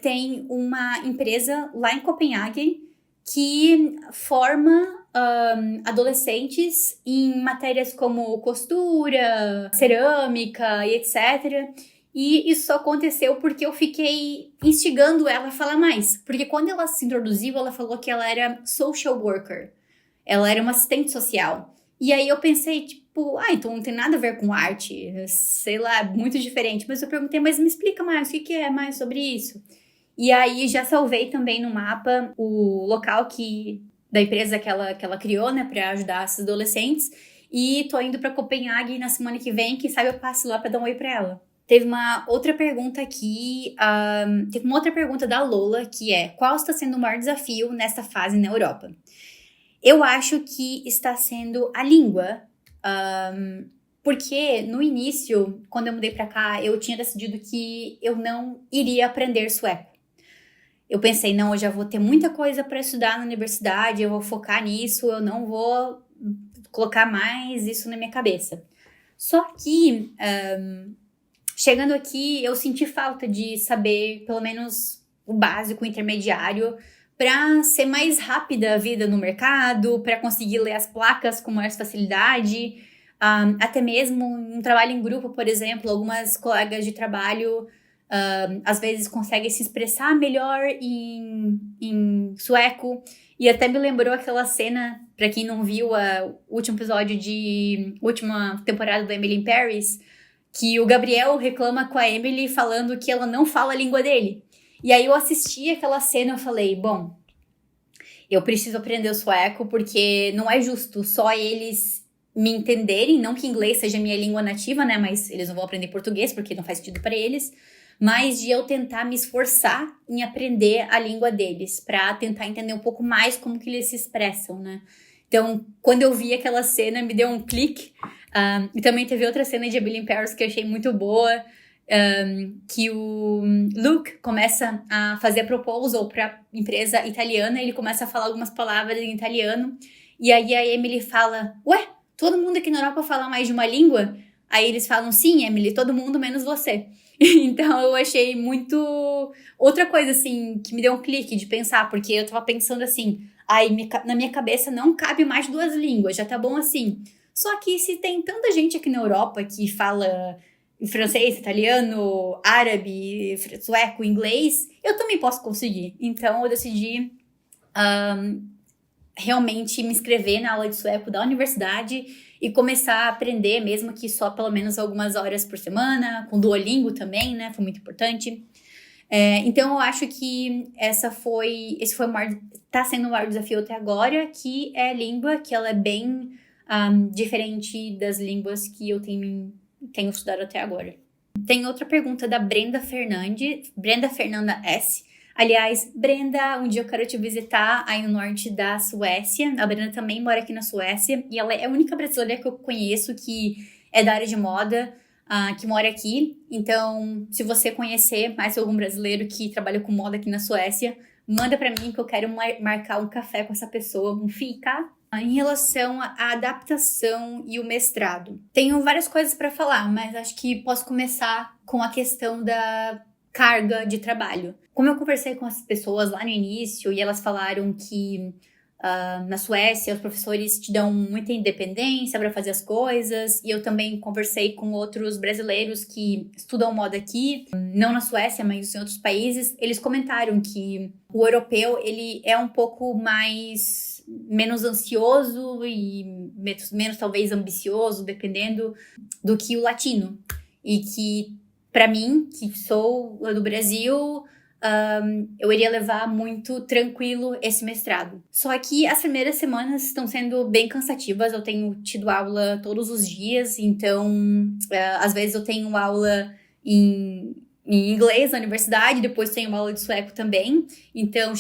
tem uma empresa lá em Copenhague que forma adolescentes em matérias como costura, cerâmica e etc. E isso só aconteceu porque eu fiquei instigando ela a falar mais. Porque quando ela se introduziu, ela falou que ela era social worker. Ela era uma assistente social. E aí eu pensei, tipo, então não tem nada a ver com arte. Sei lá, muito diferente. Mas eu perguntei, mas me explica mais, o que é mais sobre isso? E aí já salvei também no mapa o local da empresa que ela criou, né, pra ajudar esses adolescentes. E tô indo pra Copenhague na semana que vem, quem sabe eu passo lá pra dar um oi pra ela. Teve uma outra pergunta aqui, teve uma outra pergunta da Lola, que é: qual está sendo o maior desafio nesta fase na Europa? Eu acho que está sendo a língua, porque no início, quando eu mudei pra cá, eu tinha decidido que eu não iria aprender sueco. Eu pensei, não, eu já vou ter muita coisa para estudar na universidade, eu vou focar nisso, eu não vou colocar mais isso na minha cabeça. Só que, chegando aqui, eu senti falta de saber, pelo menos, o básico, o intermediário, para ser mais rápida a vida no mercado, para conseguir ler as placas com mais facilidade. Até mesmo um trabalho em grupo, por exemplo, algumas colegas de trabalho às vezes conseguem se expressar melhor em sueco. E até me lembrou aquela cena, pra quem não viu o último episódio última temporada do Emily in Paris, que o Gabriel reclama com a Emily falando que ela não fala a língua dele. E aí eu assisti aquela cena e falei, bom, eu preciso aprender o sueco porque não é justo só eles me entenderem, não que inglês seja minha língua nativa, né, mas eles não vão aprender português porque não faz sentido pra eles, mas de eu tentar me esforçar em aprender a língua deles, pra tentar entender um pouco mais como que eles se expressam, né. Então, quando eu vi aquela cena, me deu um clique. E também teve outra cena de Emily in Paris que eu achei muito boa, que o Luke começa a fazer a proposal pra empresa italiana, ele começa a falar algumas palavras em italiano, e aí a Emily fala, ué, todo mundo aqui na Europa fala mais de uma língua? Aí eles falam, sim, Emily, todo mundo menos você. Então eu achei muito... Outra coisa, assim, que me deu um clique de pensar, porque eu tava pensando assim, na minha cabeça não cabe mais 2 línguas, já tá bom assim. Só que se tem tanta gente aqui na Europa que fala francês, italiano, árabe, sueco, inglês, eu também posso conseguir. Então eu decidi realmente me inscrever na aula de sueco da universidade e começar a aprender, mesmo que só pelo menos algumas horas por semana, com Duolingo também, né? Foi muito importante. Então, eu acho que tá sendo o maior desafio até agora, que é a língua, que ela é bem diferente das línguas que eu tenho estudado até agora. Tem outra pergunta da Brenda Fernanda S. Aliás, Brenda, um dia eu quero te visitar aí no norte da Suécia. A Brenda também mora aqui na Suécia e ela é a única brasileira que eu conheço que é da área de moda, que mora aqui. Então, se você conhecer mais algum brasileiro que trabalha com moda aqui na Suécia, manda pra mim que eu quero marcar um café com essa pessoa, um fika. Em relação à adaptação e o mestrado, tenho várias coisas para falar, mas acho que posso começar com a questão da carga de trabalho. Como eu conversei com as pessoas lá no início e elas falaram que na Suécia os professores te dão muita independência para fazer as coisas, e eu também conversei com outros brasileiros que estudam moda aqui, não na Suécia, mas em outros países. Eles comentaram que o europeu ele é um pouco menos ansioso e menos talvez ambicioso, dependendo, do que o latino. E que, para mim, que sou do Brasil, eu iria levar muito tranquilo esse mestrado. Só que as primeiras semanas estão sendo bem cansativas. Eu tenho tido aula todos os dias, então às vezes eu tenho aula em inglês na universidade, depois tenho aula de sueco também. Então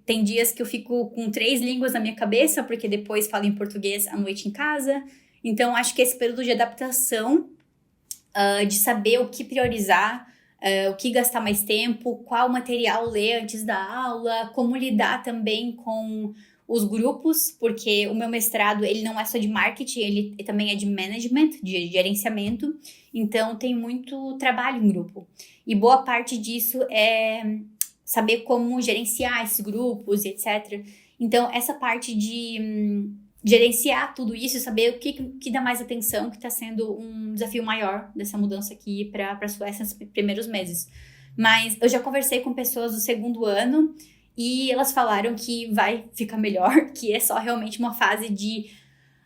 tem dias que eu fico com 3 línguas na minha cabeça, porque depois falo em português à noite em casa. Então acho que esse período de adaptação, de saber o que priorizar, o que gastar mais tempo, qual material ler antes da aula, como lidar também com os grupos, porque o meu mestrado ele não é só de marketing, ele também é de management, de gerenciamento, então tem muito trabalho em grupo. E boa parte disso é saber como gerenciar esses grupos, etc. Então, essa parte de gerenciar tudo isso e saber o que dá mais atenção, que está sendo um desafio maior dessa mudança aqui para a Suécia nos primeiros meses. Mas eu já conversei com pessoas do 2º ano e elas falaram que vai ficar melhor, que é só realmente uma fase de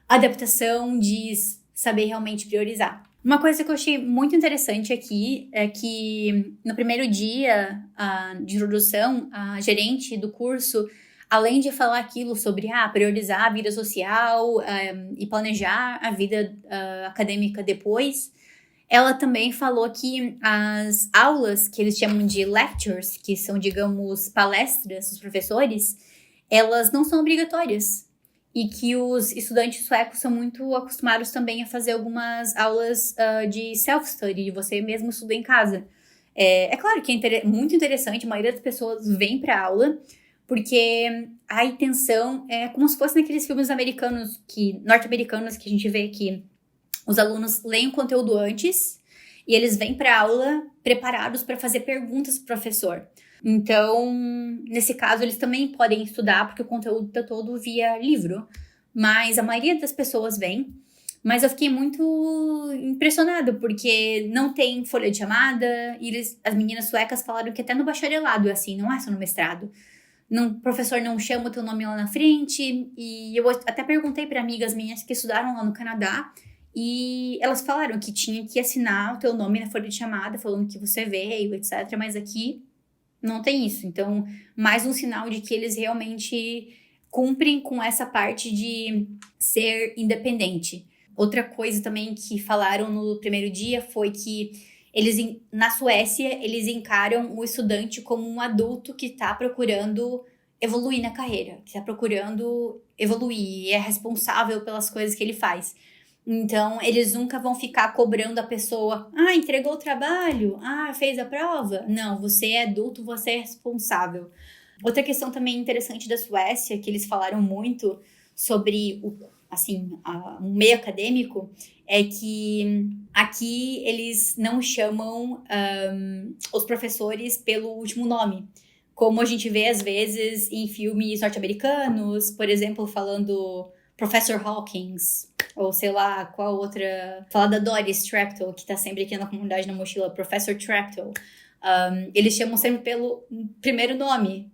adaptação, de saber realmente priorizar. Uma coisa que eu achei muito interessante aqui é que no primeiro dia de introdução, a gerente do curso, além de falar aquilo sobre priorizar a vida social e planejar a vida acadêmica depois, ela também falou que as aulas, que eles chamam de lectures, que são, digamos, palestras dos professores, elas não são obrigatórias. E que os estudantes suecos são muito acostumados também a fazer algumas aulas de self-study, você mesmo estuda em casa. É claro que é muito interessante, a maioria das pessoas vem para aula, porque a intenção é como se fosse naqueles filmes norte-americanos que a gente vê que os alunos leem o conteúdo antes e eles vêm para a aula preparados para fazer perguntas para o professor. Então, nesse caso, eles também podem estudar, porque o conteúdo está todo via livro. Mas a maioria das pessoas vem. Mas eu fiquei muito impressionada, porque não tem folha de chamada. E as meninas suecas falaram que até no bacharelado é assim, não é só no mestrado. O professor não chama o teu nome lá na frente. E eu até perguntei para amigas minhas que estudaram lá no Canadá. E elas falaram que tinha que assinar o teu nome na folha de chamada, falando que você veio, etc. Mas aqui não tem isso. Então, mais um sinal de que eles realmente cumprem com essa parte de ser independente. Outra coisa também que falaram no primeiro dia foi que na Suécia, eles encaram o estudante como um adulto que está procurando evoluir na carreira, que está procurando evoluir, é responsável pelas coisas que ele faz. Então, eles nunca vão ficar cobrando a pessoa, entregou o trabalho, fez a prova. Não, você é adulto, você é responsável. Outra questão também interessante da Suécia, que eles falaram muito sobre assim, um meio acadêmico, é que aqui eles não chamam os professores pelo último nome, como a gente vê às vezes em filmes norte-americanos, por exemplo, falando Professor Hawkins, ou sei lá, qual outra... Falar da Doris Traptel, que tá sempre aqui na comunidade na mochila, Professor Traptel. Eles chamam sempre pelo primeiro nome,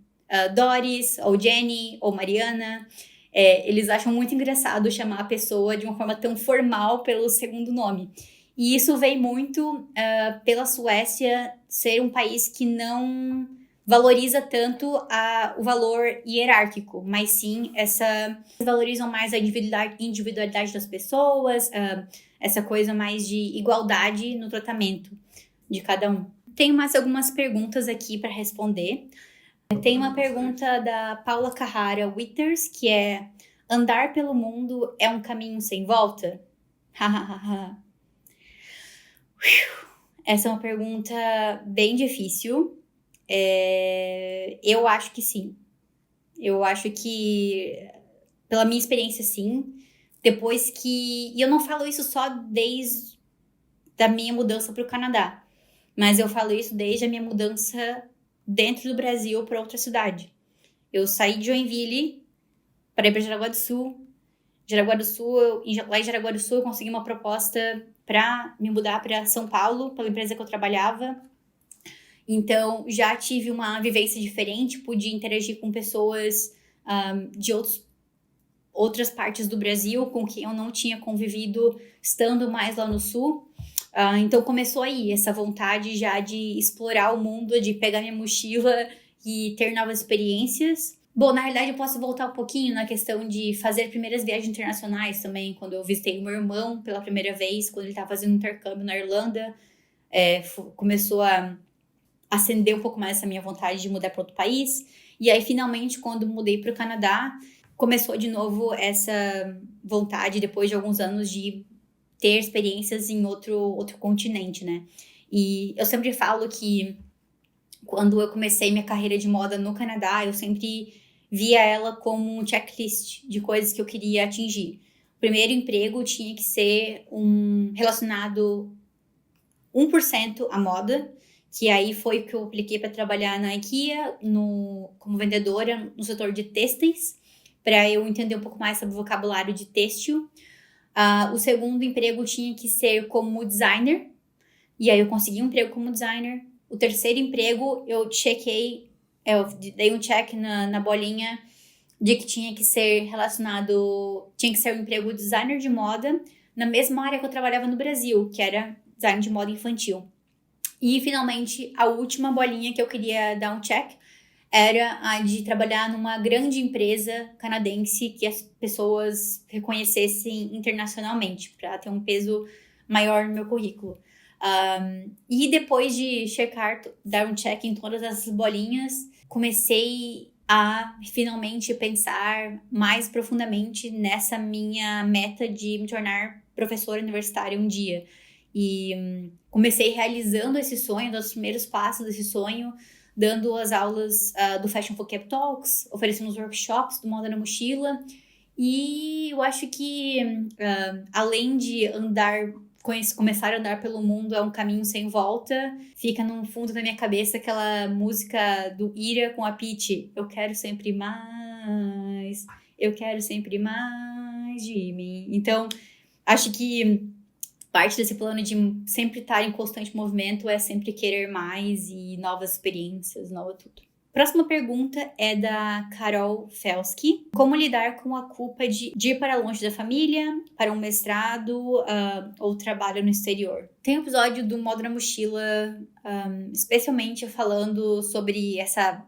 Doris, ou Jenny, ou Mariana. Eles acham muito engraçado chamar a pessoa de uma forma tão formal pelo segundo nome. E isso vem muito pela Suécia ser um país que não valoriza tanto o valor hierárquico, mas sim valorizam mais a individualidade das pessoas, essa coisa mais de igualdade no tratamento de cada um. Tenho mais algumas perguntas aqui para responder. Tem uma pergunta da Paula Carrara Witters, que é: andar pelo mundo é um caminho sem volta? Essa é uma pergunta bem difícil. Eu acho que sim. Eu acho que, pela minha experiência, sim. Depois que... E eu não falo isso só desde a minha mudança para o Canadá, mas eu falo isso desde a minha mudança dentro do Brasil para outra cidade. Eu saí de Joinville para ir para Jaraguá do Sul. Lá em Jaraguá do Sul eu consegui uma proposta para me mudar para São Paulo, pela empresa que eu trabalhava. Então, já tive uma vivência diferente, pude interagir com pessoas de outras partes do Brasil com quem eu não tinha convivido estando mais lá no Sul. Então, começou aí essa vontade já de explorar o mundo, de pegar minha mochila e ter novas experiências. Bom, na realidade, eu posso voltar um pouquinho na questão de fazer primeiras viagens internacionais também, quando eu visitei o meu irmão pela primeira vez, quando ele estava fazendo um intercâmbio na Irlanda. Começou a acender um pouco mais essa minha vontade de mudar para outro país. E aí, finalmente, quando mudei para o Canadá, começou de novo essa vontade, depois de alguns anos, de ter experiências em outro continente, né? E eu sempre falo que quando eu comecei minha carreira de moda no Canadá, eu sempre via ela como um checklist de coisas que eu queria atingir. O primeiro emprego tinha que ser relacionado 1% à moda, que aí foi o que eu apliquei para trabalhar na IKEA, como vendedora no setor de têxteis, para eu entender um pouco mais sobre o vocabulário de têxtil. O segundo emprego tinha que ser como designer, e aí eu consegui um emprego como designer. O terceiro emprego eu dei um check na bolinha de que tinha que ser um emprego designer de moda na mesma área que eu trabalhava no Brasil, que era design de moda infantil. E, finalmente, a última bolinha que eu queria dar um check era a de trabalhar numa grande empresa canadense que as pessoas reconhecessem internacionalmente, para ter um peso maior no meu currículo. E depois de dar um check em todas essas bolinhas, comecei a finalmente pensar mais profundamente nessa minha meta de me tornar professora universitária um dia. E comecei realizando esse sonho, dando os primeiros passos desse sonho, dando as aulas do Fashion Vocab Talks, oferecendo os workshops do Moda na Mochila. E eu acho que, além de começar a andar pelo mundo é um caminho sem volta, fica no fundo da minha cabeça aquela música do Ira com a Pitty: eu quero sempre mais de mim. Então, acho que parte desse plano de sempre estar em constante movimento é sempre querer mais e novas experiências, novo tudo. Próxima pergunta é da Carol Felsky. Como lidar com a culpa de ir para longe da família, para um mestrado ou trabalho no exterior? Tem um episódio do Moda na Mochila, especialmente falando sobre essa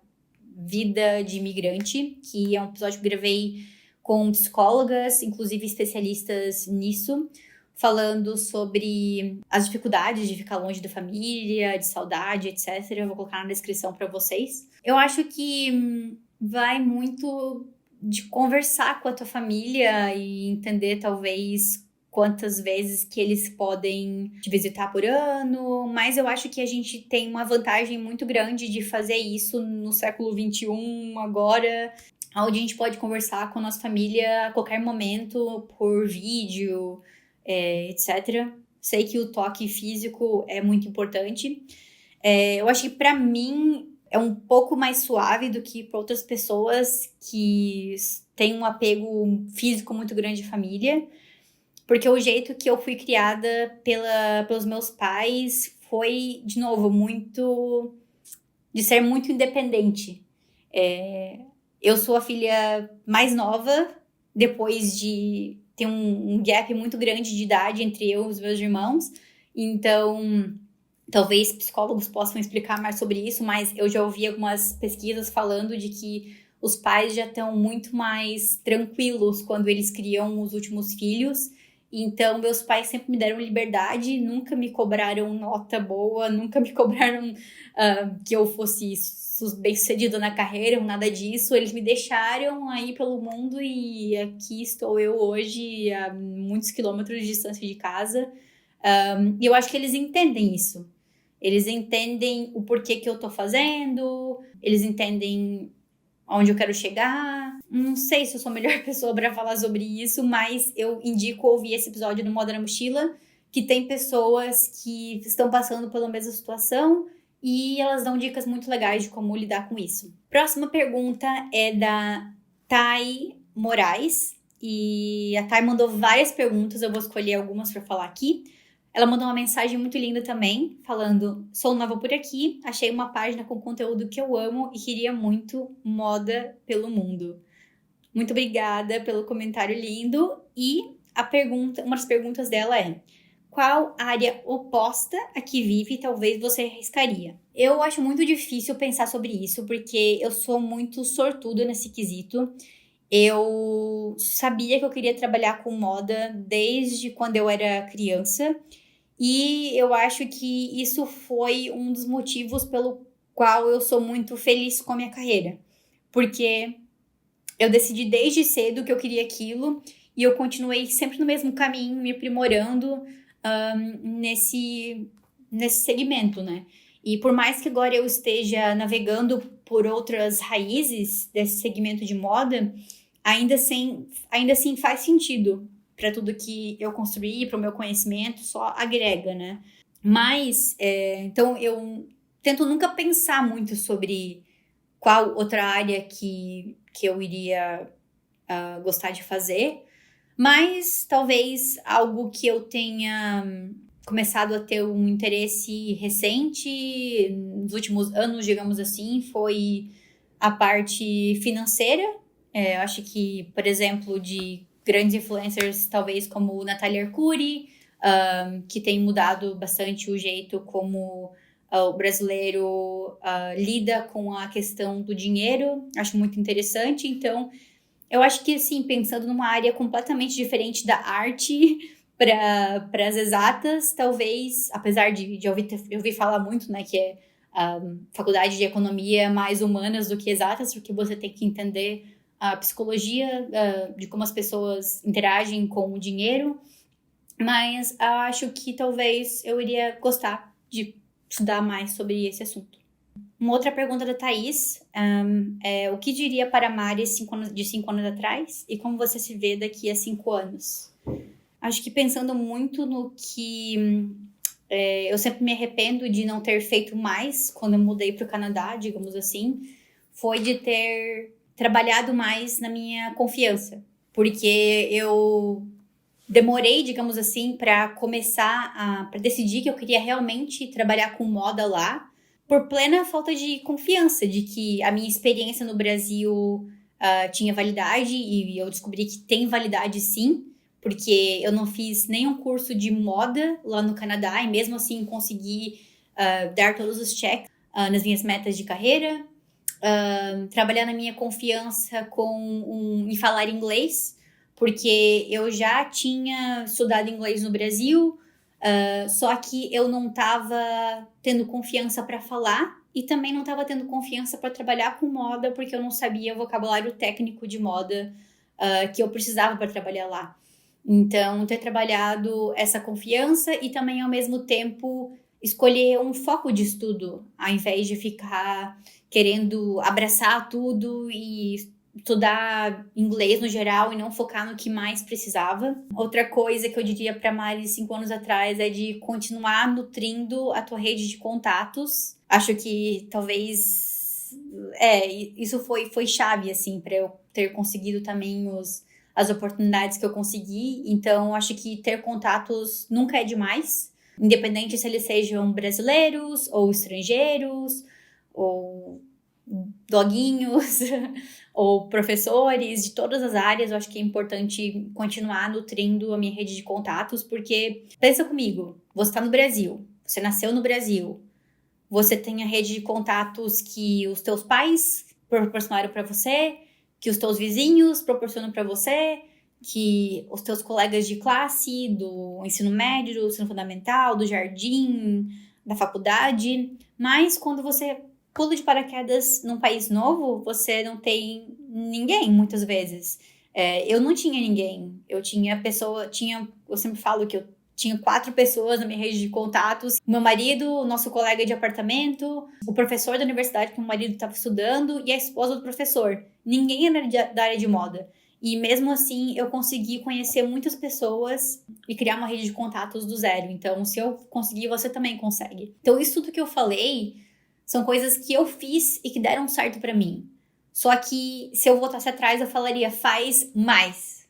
vida de imigrante, que é um episódio que eu gravei com psicólogas, inclusive especialistas nisso, falando sobre as dificuldades de ficar longe da família, de saudade, etc. Eu vou colocar na descrição para vocês. Eu acho que vai muito de conversar com a tua família e entender, talvez, quantas vezes que eles podem te visitar por ano, mas eu acho que a gente tem uma vantagem muito grande de fazer isso no século XXI agora. onde a gente pode conversar com a nossa família a qualquer momento, por vídeo, etc. Sei que o toque físico é muito importante. Eu acho que para mim é um pouco mais suave do que para outras pessoas que têm um apego físico muito grande à família, porque o jeito que eu fui criada pelos meus pais foi, de novo, de ser muito independente. Eu sou a filha mais nova, depois de ter um gap muito grande de idade entre eu e os meus irmãos. Então, talvez psicólogos possam explicar mais sobre isso, mas eu já ouvi algumas pesquisas falando de que os pais já estão muito mais tranquilos quando eles criam os últimos filhos. Então, meus pais sempre me deram liberdade, nunca me cobraram nota boa, nunca me cobraram que eu fosse bem-sucedida na carreira, nada disso. Eles me deixaram aí pelo mundo e aqui estou eu hoje, a muitos quilômetros de distância de casa. E eu acho que eles entendem isso. Eles entendem o porquê que eu tô fazendo, eles entendem onde eu quero chegar. Não sei se eu sou a melhor pessoa para falar sobre isso, mas eu indico ouvir esse episódio do Moda na Mochila, que tem pessoas que estão passando pela mesma situação e elas dão dicas muito legais de como lidar com isso. Próxima pergunta é da Thay Moraes, e a Thay mandou várias perguntas, eu vou escolher algumas para falar aqui. Ela mandou uma mensagem muito linda também, falando: sou nova por aqui, achei uma página com conteúdo que eu amo e queria muito moda pelo mundo. Muito obrigada pelo comentário lindo. E uma das perguntas dela é: qual área oposta a que vive talvez você arriscaria? Eu acho muito difícil pensar sobre isso, porque eu sou muito sortuda nesse quesito. Eu sabia que eu queria trabalhar com moda desde quando eu era criança. E eu acho que isso foi um dos motivos pelo qual eu sou muito feliz com a minha carreira. Porque eu decidi desde cedo que eu queria aquilo e eu continuei sempre no mesmo caminho, me aprimorando nesse segmento, né? E por mais que agora eu esteja navegando por outras raízes desse segmento de moda, ainda assim faz sentido para tudo que eu construí, para o meu conhecimento, só agrega, né? Mas, então eu tento nunca pensar muito sobre qual outra área que eu iria gostar de fazer, mas talvez algo que eu tenha começado a ter um interesse recente, nos últimos anos, digamos assim, foi a parte financeira. Eu acho que, por exemplo, de grandes influencers, talvez como Natália Arcuri, que tem mudado bastante o jeito como o brasileiro lida com a questão do dinheiro. Acho muito interessante. Então, eu acho que, assim, pensando numa área completamente diferente da arte para as exatas, talvez, apesar de eu ouvir falar muito, né, que é faculdade de economia mais humanas do que exatas, porque você tem que entender a psicologia de como as pessoas interagem com o dinheiro, mas acho que talvez eu iria gostar de estudar mais sobre esse assunto. Uma outra pergunta da Thaís é: o que diria para a Mari de 5 anos atrás e como você se vê daqui a 5 anos? Acho que pensando muito no que eu sempre me arrependo de não ter feito mais quando eu mudei para o Canadá, digamos assim, foi de ter trabalhado mais na minha confiança, porque eu demorei, digamos assim, para para decidir que eu queria realmente trabalhar com moda lá, por plena falta de confiança, de que a minha experiência no Brasil tinha validade, e eu descobri que tem validade sim, porque eu não fiz nenhum curso de moda lá no Canadá, e mesmo assim consegui dar todos os checks nas minhas metas de carreira. Trabalhar na minha confiança em falar inglês, porque eu já tinha estudado inglês no Brasil, só que eu não estava tendo confiança para falar e também não estava tendo confiança para trabalhar com moda, porque eu não sabia o vocabulário técnico de moda que eu precisava para trabalhar lá. Então, ter trabalhado essa confiança e também, ao mesmo tempo, escolher um foco de estudo, ao invés de ficar querendo abraçar tudo e estudar inglês no geral e não focar no que mais precisava. Outra coisa que eu diria para Mari 5 anos atrás é de continuar nutrindo a tua rede de contatos. Acho que talvez isso foi chave assim para eu ter conseguido também as oportunidades que eu consegui. Então acho que ter contatos nunca é demais, independente se eles sejam brasileiros ou estrangeiros ou doguinhos ou professores de todas as áreas. Eu acho que é importante continuar nutrindo a minha rede de contatos, porque pensa comigo, você está no Brasil, você nasceu no Brasil, você tem a rede de contatos que os teus pais proporcionaram para você, que os teus vizinhos proporcionam para você, que os teus colegas de classe do ensino médio, do ensino fundamental, do jardim, da faculdade. Mas quando você pula de paraquedas num país novo, você não tem ninguém, muitas vezes. Eu não tinha ninguém. Eu sempre falo que eu tinha 4 pessoas na minha rede de contatos. Meu marido, o nosso colega de apartamento, o professor da universidade que meu marido estava estudando e a esposa do professor. Ninguém era da área de moda. E mesmo assim, eu consegui conhecer muitas pessoas e criar uma rede de contatos do zero. Então, se eu conseguir, você também consegue. Então, isso tudo que eu falei são coisas que eu fiz e que deram certo pra mim. Só que se eu voltasse atrás, eu falaria, faz mais.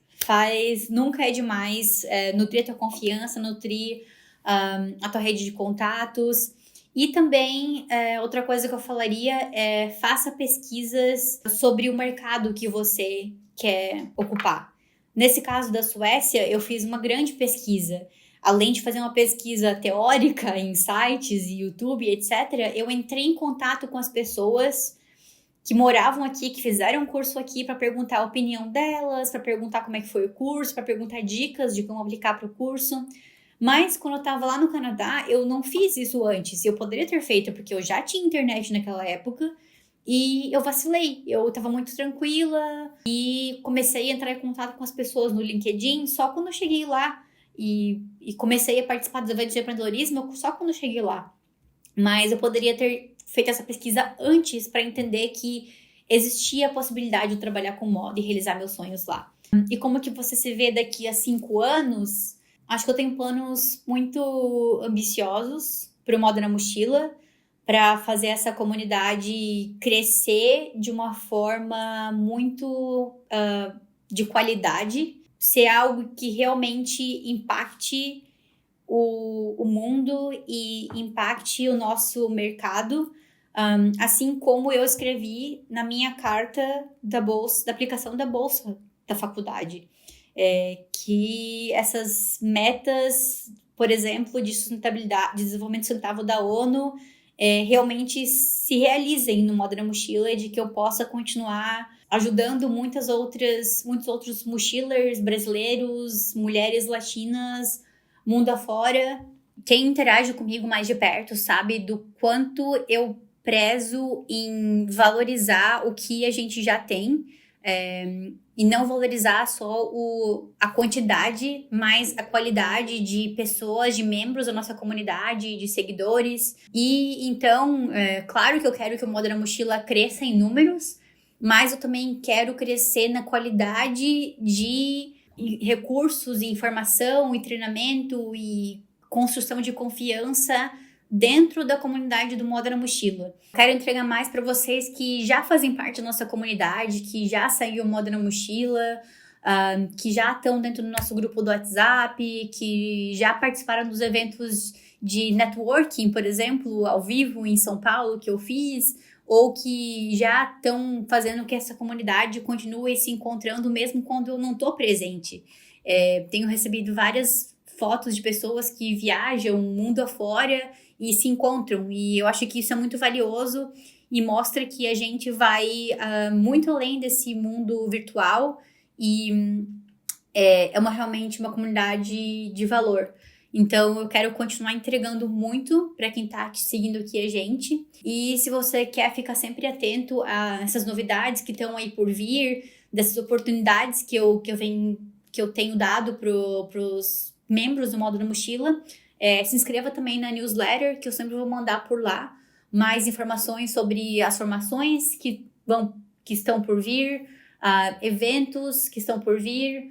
Nunca é demais. Nutrir a tua confiança, nutrir a tua rede de contatos. E também, outra coisa que eu falaria é faça pesquisas sobre o mercado que você quer ocupar. Nesse caso da Suécia, eu fiz uma grande pesquisa. Além de fazer uma pesquisa teórica em sites e YouTube, etc., eu entrei em contato com as pessoas que moravam aqui, que fizeram um curso aqui, para perguntar a opinião delas, para perguntar como é que foi o curso, para perguntar dicas de como aplicar para o curso. Mas quando eu estava lá no Canadá, eu não fiz isso antes. Eu poderia ter feito, porque eu já tinha internet naquela época, e eu vacilei. Eu estava muito tranquila e comecei a entrar em contato com as pessoas no LinkedIn só quando eu cheguei lá. E comecei a participar dos eventos de empreendedorismo só quando eu cheguei lá. Mas eu poderia ter feito essa pesquisa antes para entender que existia a possibilidade de trabalhar com moda e realizar meus sonhos lá. E como que você se vê daqui a 5 anos? Acho que eu tenho planos muito ambiciosos para o Moda na Mochila, para fazer essa comunidade crescer de uma forma muito de qualidade, ser algo que realmente impacte o mundo e impacte o nosso mercado, assim como eu escrevi na minha carta da aplicação da bolsa da faculdade, que essas metas, por exemplo, de sustentabilidade, de desenvolvimento sustentável da ONU, realmente se realizem no Moda na Mochila, de que eu possa continuar ajudando muitos outros mochilers brasileiros, mulheres latinas, mundo afora. Quem interage comigo mais de perto sabe do quanto eu prezo em valorizar o que a gente já tem, e não valorizar só a quantidade, mas a qualidade de pessoas, de membros da nossa comunidade, de seguidores. E então, claro que eu quero que o Moda na Mochila cresça em números, mas eu também quero crescer na qualidade de recursos, e informação, e treinamento, e construção de confiança dentro da comunidade do Moda na Mochila. Quero entregar mais para vocês que já fazem parte da nossa comunidade, que já saiu Moda na Mochila, que já estão dentro do nosso grupo do WhatsApp, que já participaram dos eventos de networking, por exemplo, ao vivo em São Paulo, que eu fiz, ou que já estão fazendo que essa comunidade continue se encontrando mesmo quando eu não estou presente. Tenho recebido várias fotos de pessoas que viajam mundo afora e se encontram, e eu acho que isso é muito valioso e mostra que a gente vai muito além desse mundo virtual e realmente uma comunidade de valor. Então, eu quero continuar entregando muito para quem está seguindo aqui a gente. E se você quer ficar sempre atento a essas novidades que estão aí por vir, dessas oportunidades que eu tenho dado para os membros do Moda na Mochila, se inscreva também na newsletter, que eu sempre vou mandar por lá mais informações sobre as formações que estão por vir, eventos que estão por vir,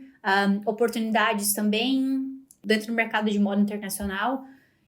oportunidades também dentro do mercado de moda internacional.